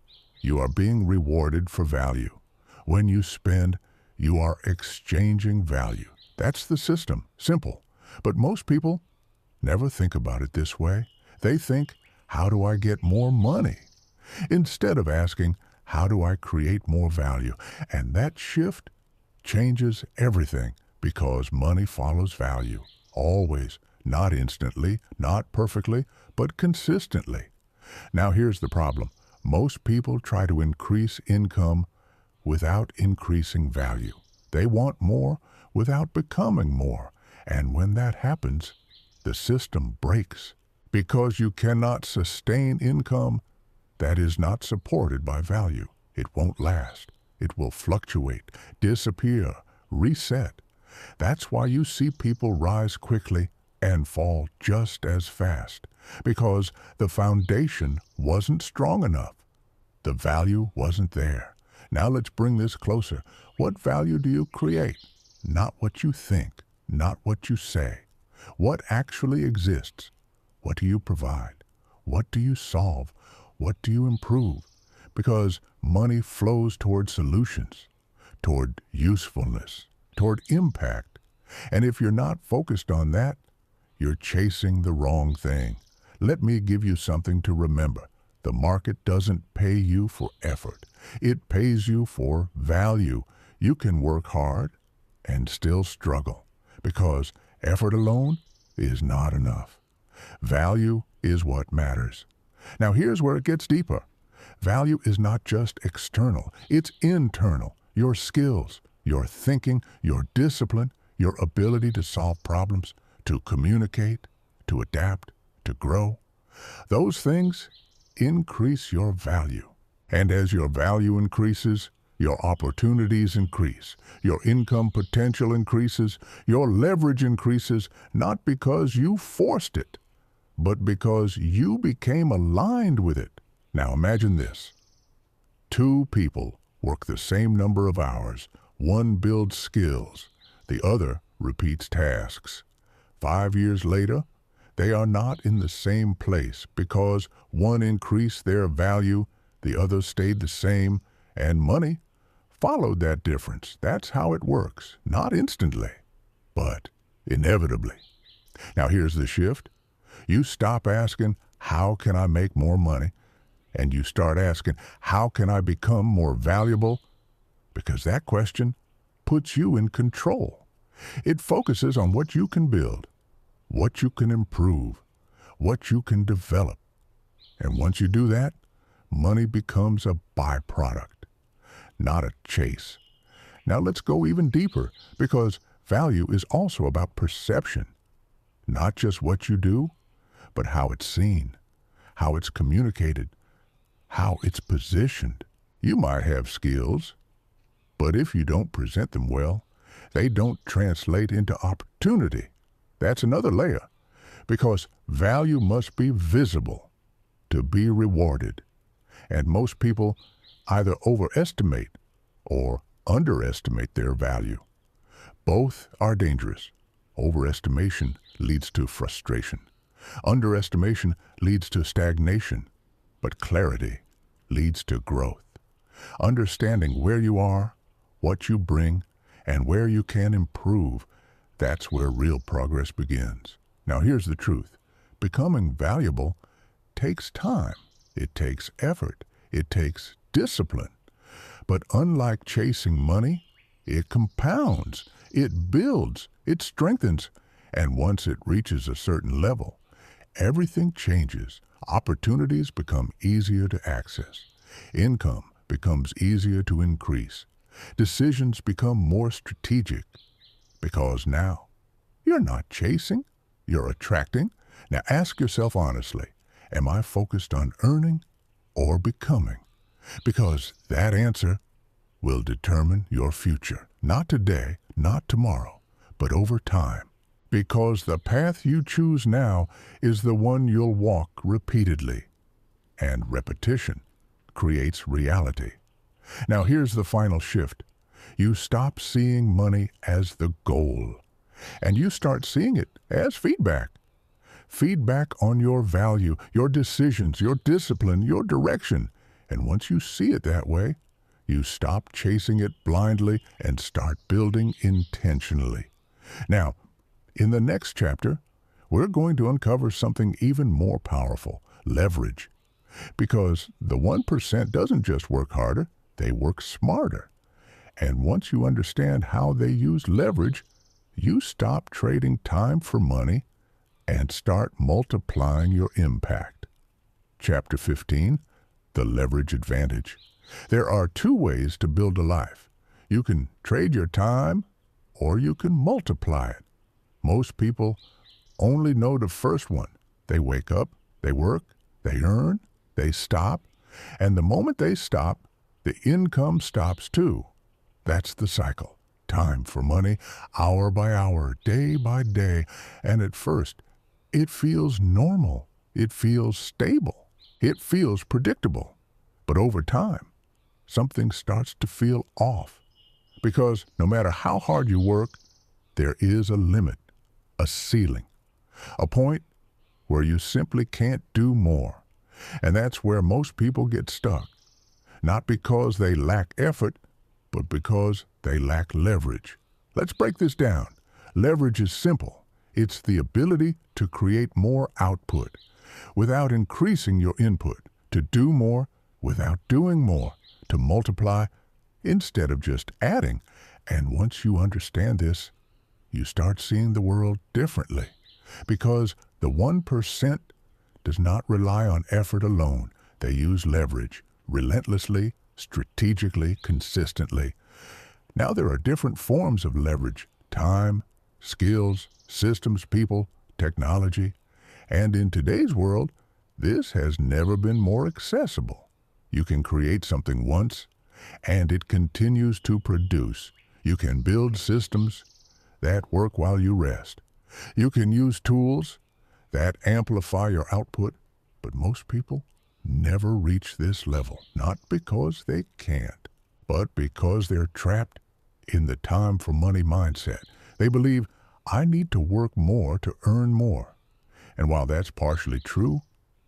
you are being rewarded for value. When you spend, you are exchanging value. That's the system. Simple. But most people never think about it this way. They think, how do I get more money? Instead of asking, how do I create more value? And that shift changes everything because money follows value. Always. Not instantly, not perfectly, but consistently. Now here's the problem. Most people try to increase income without increasing value. They want more without becoming more. And when that happens, the system breaks. Because you cannot sustain income that is not supported by value. It won't last. It will fluctuate, disappear, reset. That's why you see people rise quickly and fall just as fast. Because the foundation wasn't strong enough. The value wasn't there. Now let's bring this closer. What value do you create? Not what you think, not what you say. What actually exists? What do you provide? What do you solve? What do you improve? Because money flows toward solutions, toward usefulness, toward impact. And if you're not focused on that, you're chasing the wrong thing. Let me give you something to remember. The market doesn't pay you for effort. It pays you for value. You can work hard and still struggle because effort alone is not enough. Value is what matters. Now here's where it gets deeper. Value is not just external, it's internal. Your skills, your thinking, your discipline, your ability to solve problems, to communicate, to adapt, to grow. Those things increase your value. And as your value increases, your opportunities increase, your income potential increases, your leverage increases, not because you forced it, but because you became aligned with it. Now imagine this. Two people work the same number of hours. One builds skills, the other repeats tasks. 5 years later, they are not in the same place because one increased their value, the other stayed the same, and money followed that difference. That's how it works, not instantly, but inevitably. Now here's the shift. You stop asking, how can I make more money? And you start asking, how can I become more valuable? Because that question puts you in control. It focuses on what you can build, what you can improve, what you can develop. And once you do that, money becomes a byproduct, not a chase. Now let's go even deeper, because value is also about perception. Not just what you do, but how it's seen, how it's communicated, how it's positioned. You might have skills, but if you don't present them well, they don't translate into opportunity. That's another layer, because value must be visible to be rewarded. And most people either overestimate or underestimate their value. Both are dangerous. Overestimation leads to frustration. Underestimation leads to stagnation, but clarity leads to growth. Understanding where you are, what you bring, and where you can improve, that's where real progress begins. Now here's the truth. Becoming valuable takes time. It takes effort. It takes discipline. But unlike chasing money, it compounds, it builds, it strengthens, and once it reaches a certain level, everything changes. Opportunities become easier to access. Income becomes easier to increase. Decisions become more strategic, because now you're not chasing, you're attracting. Now ask yourself honestly, am I focused on earning or becoming? Because that answer will determine your future. Not today, not tomorrow, but over time. Because the path you choose now is the one you'll walk repeatedly. And repetition creates reality. Now here's the final shift. You stop seeing money as the goal, and you start seeing it as feedback. Feedback on your value, your decisions, your discipline, your direction. And once you see it that way, you stop chasing it blindly and start building intentionally. Now, in the next chapter, we're going to uncover something even more powerful, leverage. Because the 1% doesn't just work harder, they work smarter. And once you understand how they use leverage, you stop trading time for money and start multiplying your impact. Chapter 15, The Leverage Advantage. There are two ways to build a life. You can trade your time, or you can multiply it. Most people only know the first one. They wake up, they work, they earn, they stop, and the moment they stop, the income stops too. That's the cycle. Time for money, hour by hour, day by day, and at first, it feels normal. It feels stable. It feels predictable. But over time, something starts to feel off. Because no matter how hard you work, there is a limit, a ceiling, a point where you simply can't do more. And that's where most people get stuck. Not because they lack effort, but because they lack leverage. Let's break this down. Leverage is simple. It's the ability to create more output without increasing your input, to do more without doing more, to multiply instead of just adding. And once you understand this, you start seeing the world differently. Because the 1% does not rely on effort alone. They use leverage relentlessly, strategically, consistently. Now there are different forms of leverage: time, skills, systems, people, technology. And in today's world, this has never been more accessible. You can create something once, and it continues to produce. You can build systems that work while you rest. You can use tools that amplify your output, but most people never reach this level, not because they can't, but because they're trapped in the time for money mindset. They believe, I need to work more to earn more. And while that's partially true,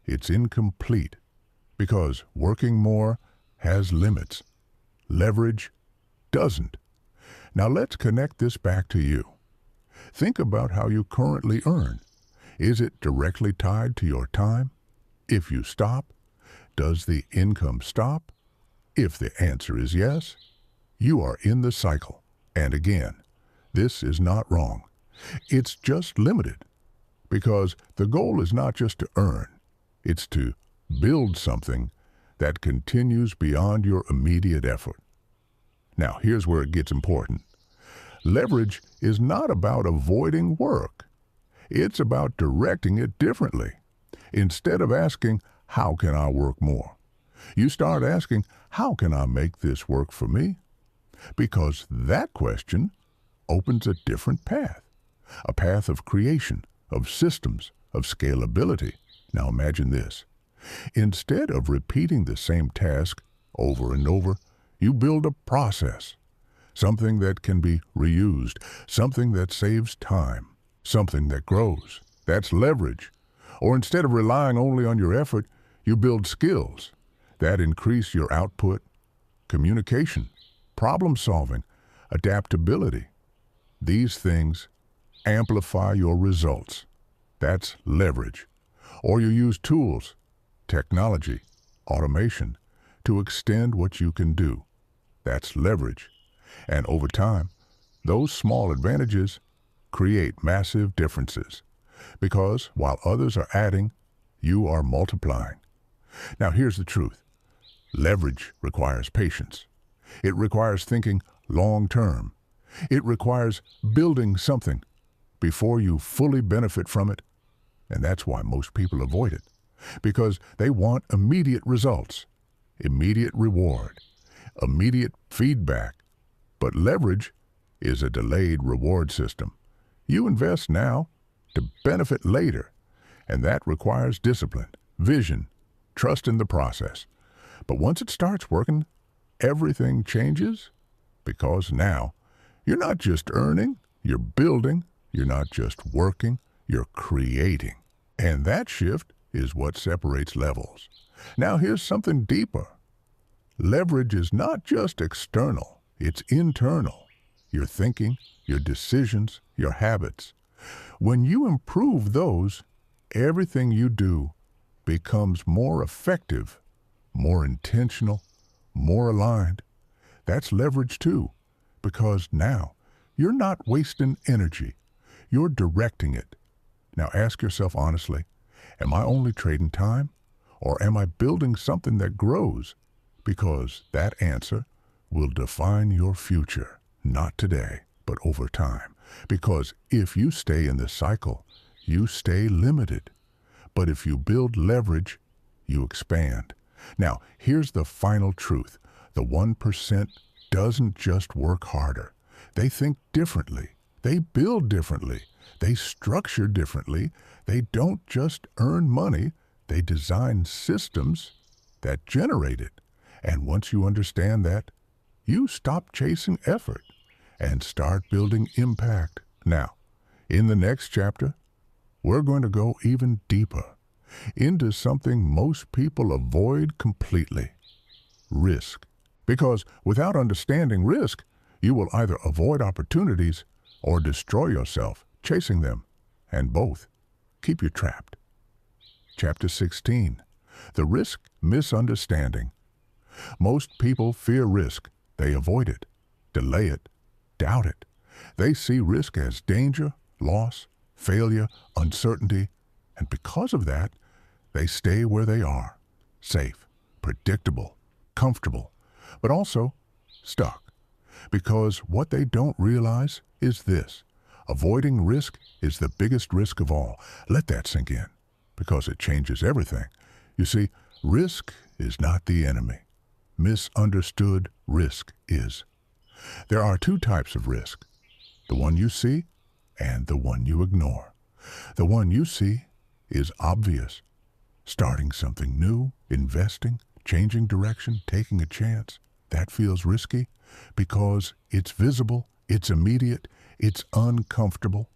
it's incomplete because working more has limits. Leverage doesn't. Now let's connect this back to you. Think about how you currently earn. Is it directly tied to your time? If you stop, does the income stop? If the answer is yes, you are in the cycle. And again, this is not wrong. It's just limited because the goal is not just to earn. It's to build something that continues beyond your immediate effort. Now, here's where it gets important. Leverage is not about avoiding work. It's about directing it differently. Instead of asking, how can I work more? You start asking, how can I make this work for me? Because that question opens a different path, a path of creation, of systems, of scalability. Now imagine this. Instead of repeating the same task over and over, you build a process, something that can be reused, something that saves time, something that grows. That's leverage. Or instead of relying only on your effort, you build skills that increase your output, communication, problem solving, adaptability. These things amplify your results. That's leverage. Or you use tools, technology, automation to extend what you can do. That's leverage. And over time, those small advantages create massive differences because while others are adding, you are multiplying. Now here's the truth. Leverage requires patience. It requires thinking long-term. It requires building something before you fully benefit from it. And that's why most people avoid it, because they want immediate results, immediate reward, immediate feedback. But leverage is a delayed reward system. You invest now to benefit later, and that requires discipline, vision, trust in the process. But once it starts working, everything changes because now you're not just earning, you're building, you're not just working, you're creating. And that shift is what separates levels. Now here's something deeper. Leverage is not just external, it's internal. Your thinking, your decisions, your habits. When you improve those, everything you do becomes more effective, more intentional, more aligned. That's leverage too, because now you're not wasting energy, you're directing it. Now ask yourself honestly, am I only trading time, or am I building something that grows? Because that answer will define your future, not today, but over time. Because if you stay in the cycle, you stay limited. But if you build leverage, you expand. Now, here's the final truth. The 1% doesn't just work harder. They think differently. They build differently. They structure differently. They don't just earn money. They design systems that generate it. And once you understand that, you stop chasing effort and start building impact. Now, in the next chapter, we're going to go even deeper into something most people avoid completely: risk. Because without understanding risk, you will either avoid opportunities or destroy yourself chasing them, and both keep you trapped. Chapter 16, The Risk Misunderstanding. Most people fear risk. They avoid it, delay it, doubt it. They see risk as danger, loss, failure, uncertainty, and because of that, they stay where they are, safe, predictable, comfortable, but also stuck. Because what they don't realize is this: avoiding risk is the biggest risk of all. Let that sink in, because it changes everything. You see, risk is not the enemy. Misunderstood risk is. There are two types of risk: the one you see and the one you ignore. The one you see is obvious. Starting something new, investing, changing direction, taking a chance. That feels risky because it's visible, it's immediate, it's uncomfortable.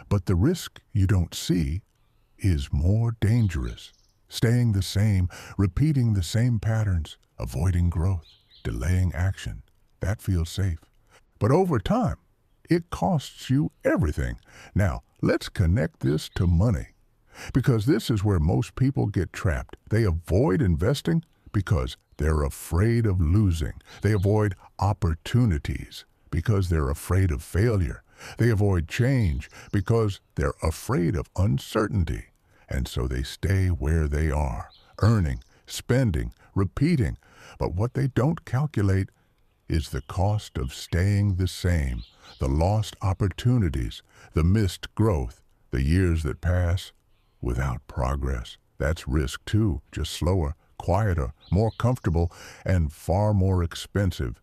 But the risk you don't see is more dangerous. Staying the same, repeating the same patterns, avoiding growth, delaying action. That feels safe. But over time, it costs you everything. Now, let's connect this to money, because this is where most people get trapped. They avoid investing because they're afraid of losing. They avoid opportunities because they're afraid of failure. They avoid change because they're afraid of uncertainty. And so they stay where they are, earning, spending, repeating. But what they don't calculate is the cost of staying the same, the lost opportunities, the missed growth, the years that pass without progress. That's risk too, just slower, quieter, more comfortable, and far more expensive.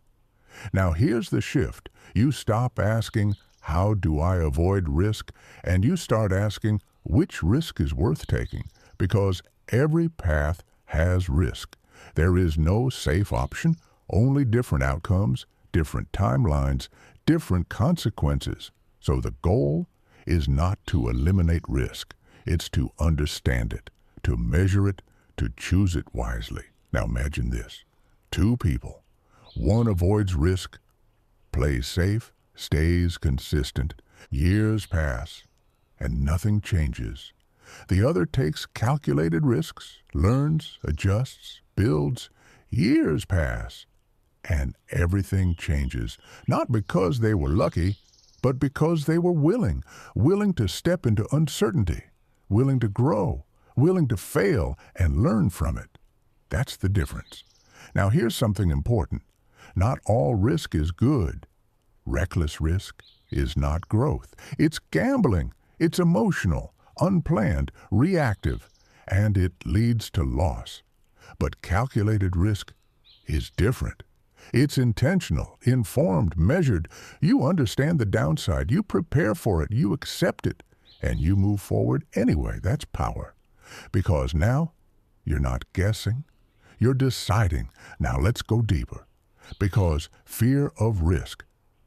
Now here's the shift. You stop asking, how do I avoid risk? And you start asking, which risk is worth taking? Because every path has risk. There is no safe option, only different outcomes, different timelines, different consequences. So the goal is not to eliminate risk. It's to understand it, to measure it, to choose it wisely. Now imagine this. Two people. One avoids risk, plays safe, stays consistent. Years pass, and nothing changes. The other takes calculated risks, learns, adjusts, builds. Years pass, and everything changes. Not because they were lucky, but because they were willing to step into uncertainty, willing to grow, willing to fail and learn from it. That's the difference. Now here's something important. Not all risk is good. Reckless risk is not growth. It's gambling. It's emotional, unplanned, reactive, and it leads to loss. But calculated risk is different. It's intentional, informed, measured. You understand the downside. You prepare for it. You accept it. And you move forward anyway. That's power. Because now you're not guessing. You're deciding. Now let's go deeper. Because fear of risk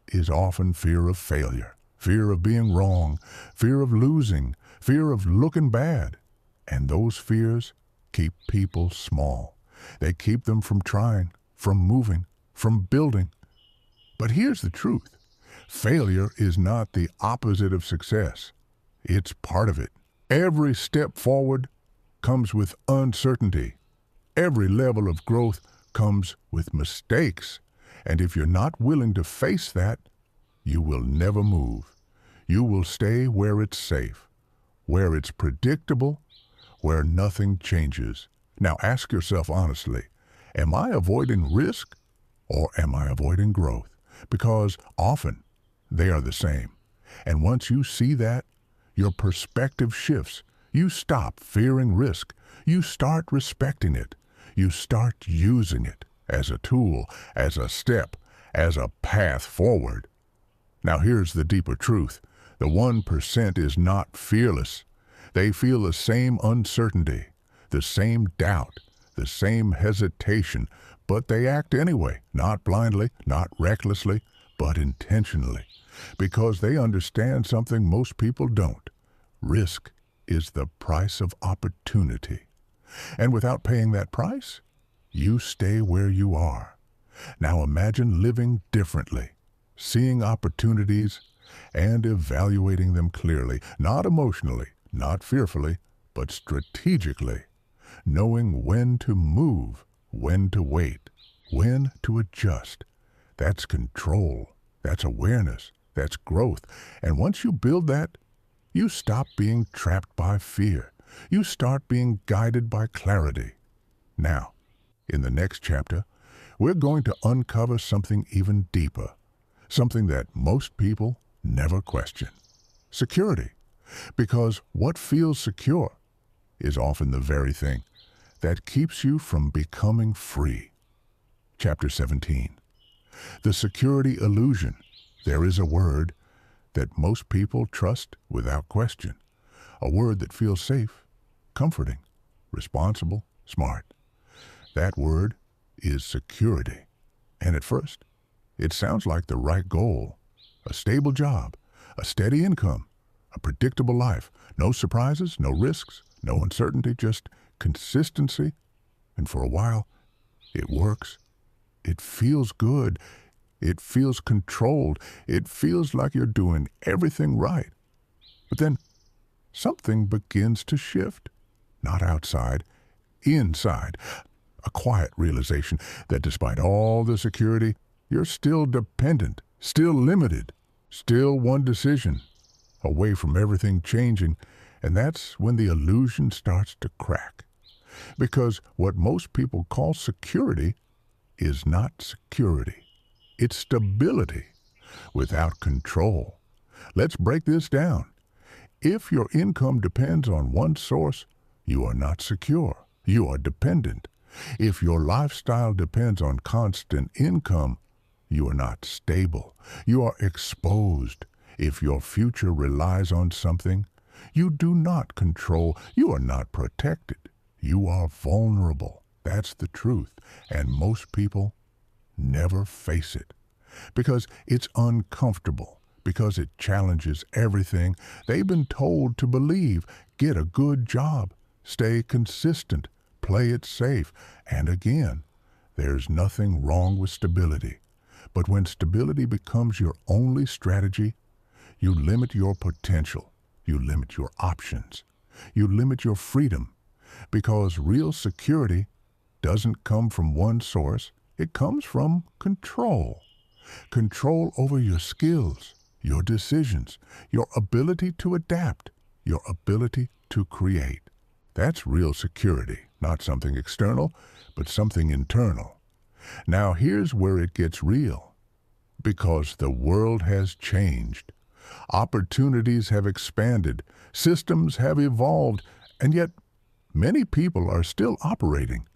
is often fear of failure, fear of being wrong, fear of losing, fear of looking bad. And those fears keep people small. They keep them from trying, from moving, from building. But here's the truth. Failure is not the opposite of success. It's part of it. Every step forward comes with uncertainty. Every level of growth comes with mistakes. And if you're not willing to face that, you will never move. You will stay where it's safe, where it's predictable, where nothing changes. Now ask yourself honestly, am I avoiding risk or am I avoiding growth? Because often they are the same. And once you see that, your perspective shifts. You stop fearing risk. You start respecting it. You start using it as a tool, as a step, as a path forward. Now here's the deeper truth. The 1% is not fearless. They feel the same uncertainty, the same doubt, the same hesitation, but they act anyway, not blindly, not recklessly, but intentionally, because they understand something most people don't. Risk is the price of opportunity. And without paying that price, you stay where you are. Now imagine living differently, seeing opportunities and evaluating them clearly, not emotionally, not fearfully, but strategically, knowing when to move, when to wait, when to adjust. That's control, that's awareness, that's growth. And once you build that, you stop being trapped by fear. You start being guided by clarity. Now, in the next chapter, we're going to uncover something even deeper, something that most people never question. Security. Because what feels secure is often the very thing that keeps you from becoming free. Chapter 17. The security illusion. There is a word that most people trust without question. A word that feels safe, comforting, responsible, smart. That word is security. And at first, it sounds like the right goal. A stable job, a steady income, a predictable life. No surprises, no risks, no uncertainty, just consistency. And for a while, it works. It feels good. It feels controlled. It feels like you're doing everything right. But then something begins to shift. Not outside, inside. A quiet realization that despite all the security, you're still dependent, still limited, still one decision away from everything changing. And that's when the illusion starts to crack. Because what most people call security is not security. It's stability without control. Let's break this down. If your income depends on one source, you are not secure. You are dependent. If your lifestyle depends on constant income, you are not stable. You are exposed. If your future relies on something, you do not control. You are not protected. You are vulnerable. That's the truth. And most people never face it because it's uncomfortable, because it challenges everything they've been told to believe. Get a good job, stay consistent, play it safe. And again, there's nothing wrong with stability. But when stability becomes your only strategy, you limit your potential, you limit your options, you limit your freedom, because real security doesn't come from one source. It comes from control. Control over your skills, your decisions, your ability to adapt, your ability to create. That's real security, not something external, but something internal. Now here's where it gets real. Because the world has changed. Opportunities have expanded. Systems have evolved. And yet, many people are still operating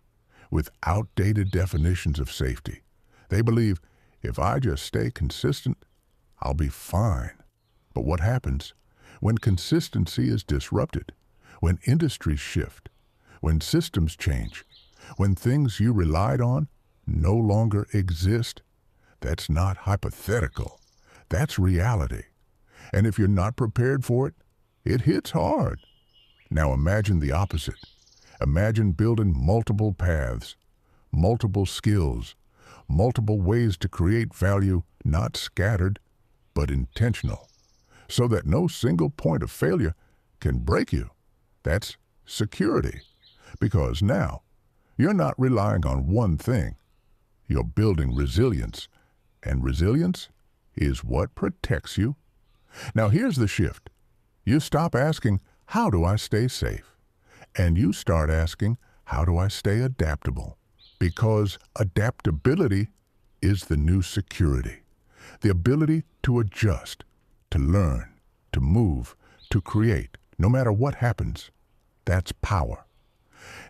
with outdated definitions of safety. They believe, if I just stay consistent, I'll be fine. But what happens when consistency is disrupted? When industries shift? When systems change? When things you relied on no longer exist? That's not hypothetical. That's reality. And if you're not prepared for it, it hits hard. Now imagine the opposite. Imagine building multiple paths, multiple skills, multiple ways to create value, not scattered, but intentional, so that no single point of failure can break you. That's security. Because now, you're not relying on one thing. You're building resilience. And resilience is what protects you. Now here's the shift. You stop asking, how do I stay safe? And you start asking, how do I stay adaptable? Because adaptability is the new security. The ability to adjust, to learn, to move, to create, no matter what happens. That's power.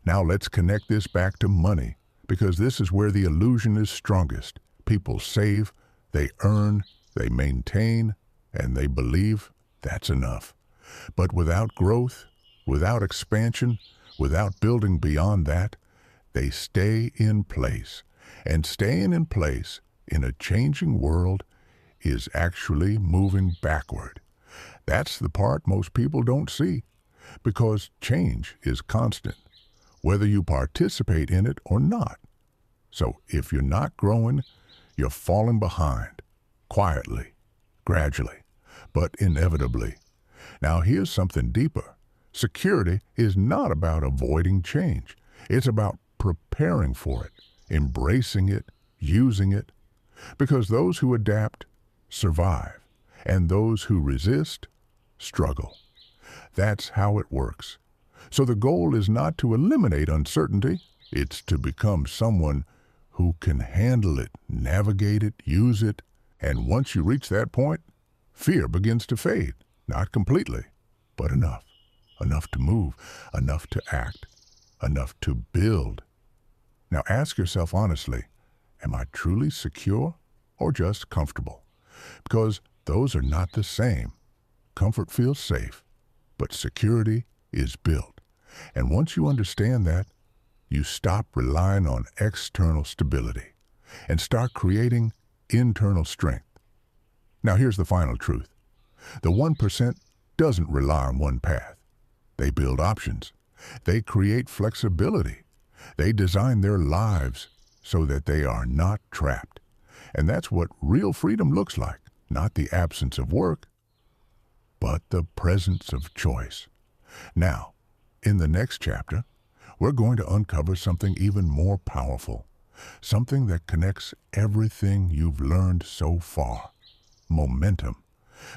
Now let's connect this back to money, because this is where the illusion is strongest. People save, they earn, they maintain, and they believe that's enough. But without growth, without expansion, without building beyond that, they stay in place. And staying in place in a changing world is actually moving backward. That's the part most people don't see, because change is constant, whether you participate in it or not. So if you're not growing, you're falling behind, quietly, gradually, but inevitably. Now here's something deeper. Security is not about avoiding change. It's about preparing for it, embracing it, using it. Because those who adapt survive, and those who resist struggle. That's how it works. So the goal is not to eliminate uncertainty. It's to become someone who can handle it, navigate it, use it. And once you reach that point, fear begins to fade. Not completely, but enough. Enough to move, enough to act, enough to build. Now ask yourself honestly, am I truly secure or just comfortable? Because those are not the same. Comfort feels safe, but security is built. And once you understand that, you stop relying on external stability. and start creating internal strength. Now here's the final truth. The 1% doesn't rely on one path. They build options. They create flexibility. They design their lives so that they are not trapped. And that's what real freedom looks like, not the absence of work, but the presence of choice. Now, in the next chapter, we're going to uncover something even more powerful, something that connects everything you've learned so far, momentum.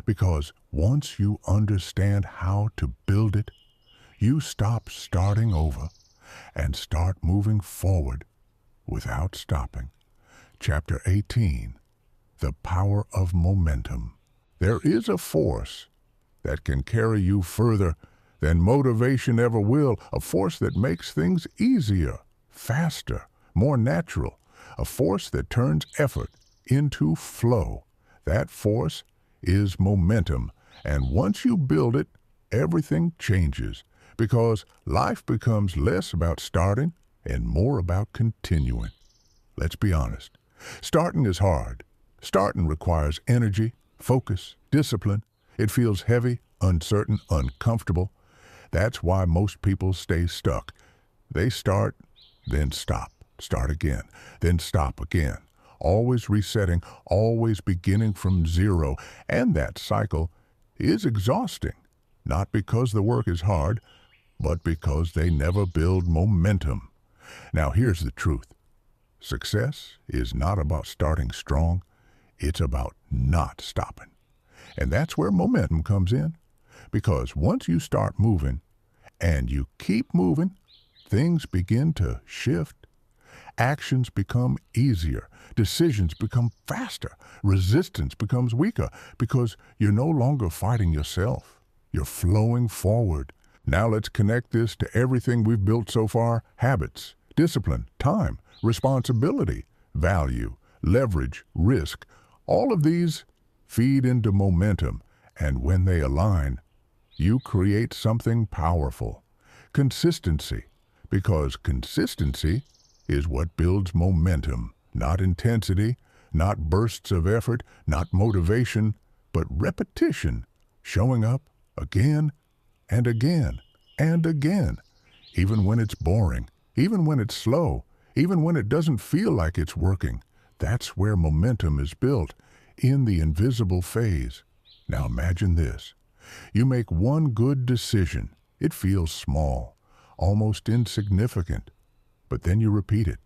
Because once you understand how to build it, you stop starting over and start moving forward without stopping. Chapter 18, The Power of Momentum. There is a force that can carry you further than motivation ever will, a force that makes things easier, faster, more natural, a force that turns effort into flow. That force is momentum, and once you build it, everything changes, because life becomes less about starting and more about continuing. Let's be honest. Starting is hard. Starting requires energy, focus, discipline. It feels heavy, uncertain, uncomfortable. That's why most people stay stuck. They start, then stop, start again, then stop again. Always resetting, always beginning from zero. And that cycle is exhausting, not because the work is hard, but because they never build momentum. Now here's the truth. Success is not about starting strong, it's about not stopping. And that's where momentum comes in. Because once you start moving, and you keep moving, things begin to shift. Actions become easier. Decisions become faster. Resistance becomes weaker because you're no longer fighting yourself. You're flowing forward. Now let's connect this to everything we've built so far: habits, discipline, time, responsibility, value, leverage, risk. All of these feed into momentum, and when they align, you create something powerful. Consistency, because consistency is what builds momentum, not intensity, not bursts of effort, not motivation, but repetition, showing up again and again and again, even when it's boring, even when it's slow, even when it doesn't feel like it's working. That's where momentum is built, in the invisible phase. Now imagine this. You make one good decision. It feels small, almost insignificant, but then you repeat it.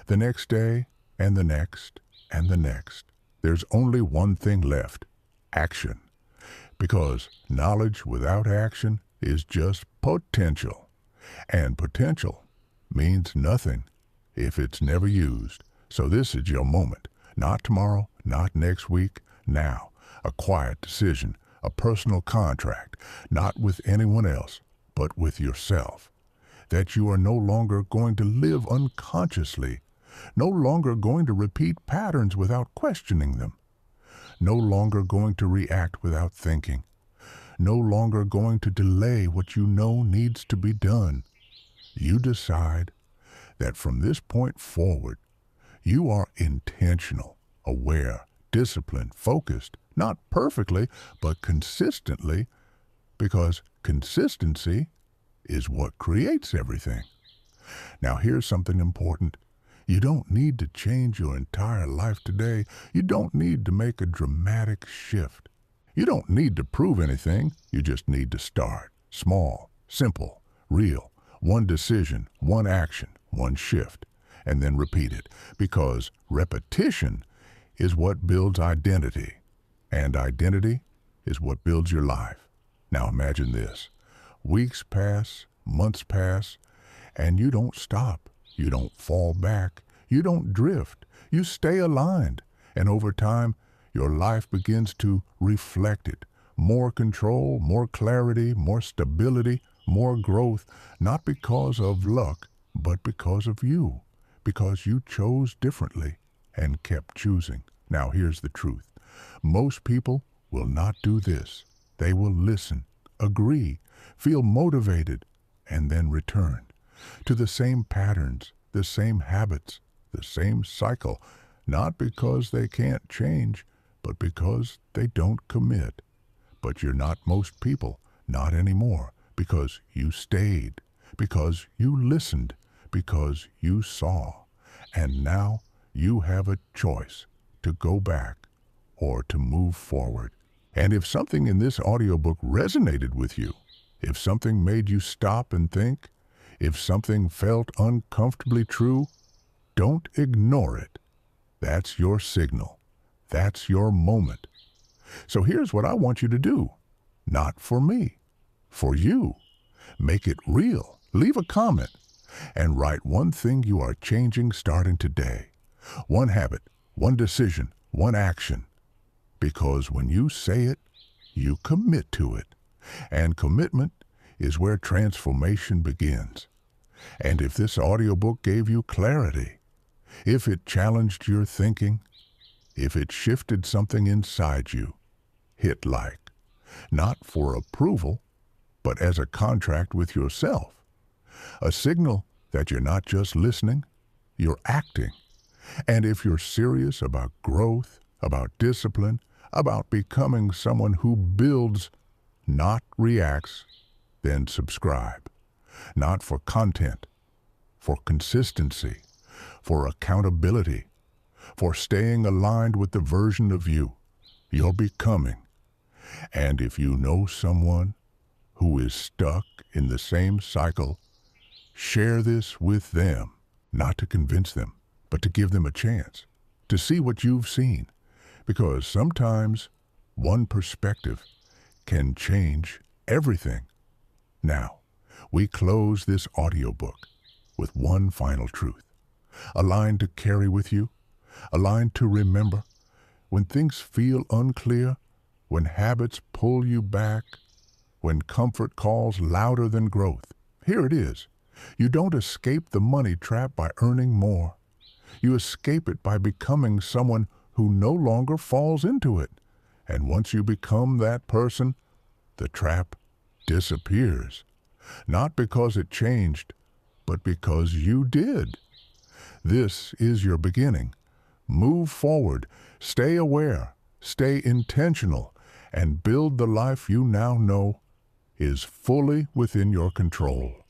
The next day, and the next, and the next. There's only one thing left: action. Because knowledge without action is just potential. And potential means nothing if it's never used. So this is your moment. Not tomorrow, not next week, now. A quiet decision, a personal contract, not with anyone else, but with yourself. That you are no longer going to live unconsciously, no longer going to repeat patterns without questioning them, no longer going to react without thinking, no longer going to delay what you know needs to be done. You decide that from this point forward, you are intentional, aware, disciplined, focused, not perfectly, but consistently, because consistency is what creates everything. Now here's something important. You don't need to change your entire life today. You don't need to make a dramatic shift. You don't need to prove anything. You just need to start. Small, simple, real. One decision, one action, one shift, and then repeat it. Because repetition is what builds identity, and identity is what builds your life. Now imagine this. Weeks pass, months pass, and you don't stop. You don't fall back. You don't drift. You stay aligned. And over time, your life begins to reflect it. More control, more clarity, more stability, more growth, not because of luck, but because of you. Because you chose differently and kept choosing. Now here's the truth. Most people will not do this. They will listen, agree, feel motivated, and then return to the same patterns, the same habits, the same cycle. not because they can't change, but because they don't commit. But you're not most people, not anymore, because you stayed, because you listened, because you saw. And now you have a choice to go back or to move forward. And if something in this audiobook resonated with you, if something made you stop and think, if something felt uncomfortably true, don't ignore it. That's your signal. That's your moment. So here's what I want you to do. Not for me, for you. Make it real. Leave a comment and write one thing you are changing starting today. One habit, one decision, one action. Because when you say it, you commit to it. And commitment is where transformation begins. And if this audiobook gave you clarity, if it challenged your thinking, if it shifted something inside you, hit like. Not for approval, but as a contract with yourself. A signal that you're not just listening, you're acting. And if you're serious about growth, about discipline, about becoming someone who builds, not reacts, then subscribe. Not for content, for consistency, for accountability, for staying aligned with the version of you you're becoming. And if you know someone who is stuck in the same cycle, share this with them, not to convince them, but to give them a chance to see what you've seen. Because sometimes one perspective can change everything. Now, we close this audiobook with one final truth, a line to carry with you, a line to remember. When things feel unclear, when habits pull you back, when comfort calls louder than growth, here it is. You don't escape the money trap by earning more. You escape it by becoming someone who no longer falls into it. And once you become that person, the trap disappears. Not because it changed, but because you did. This is your beginning. Move forward, stay aware, stay intentional, and build the life you now know is fully within your control.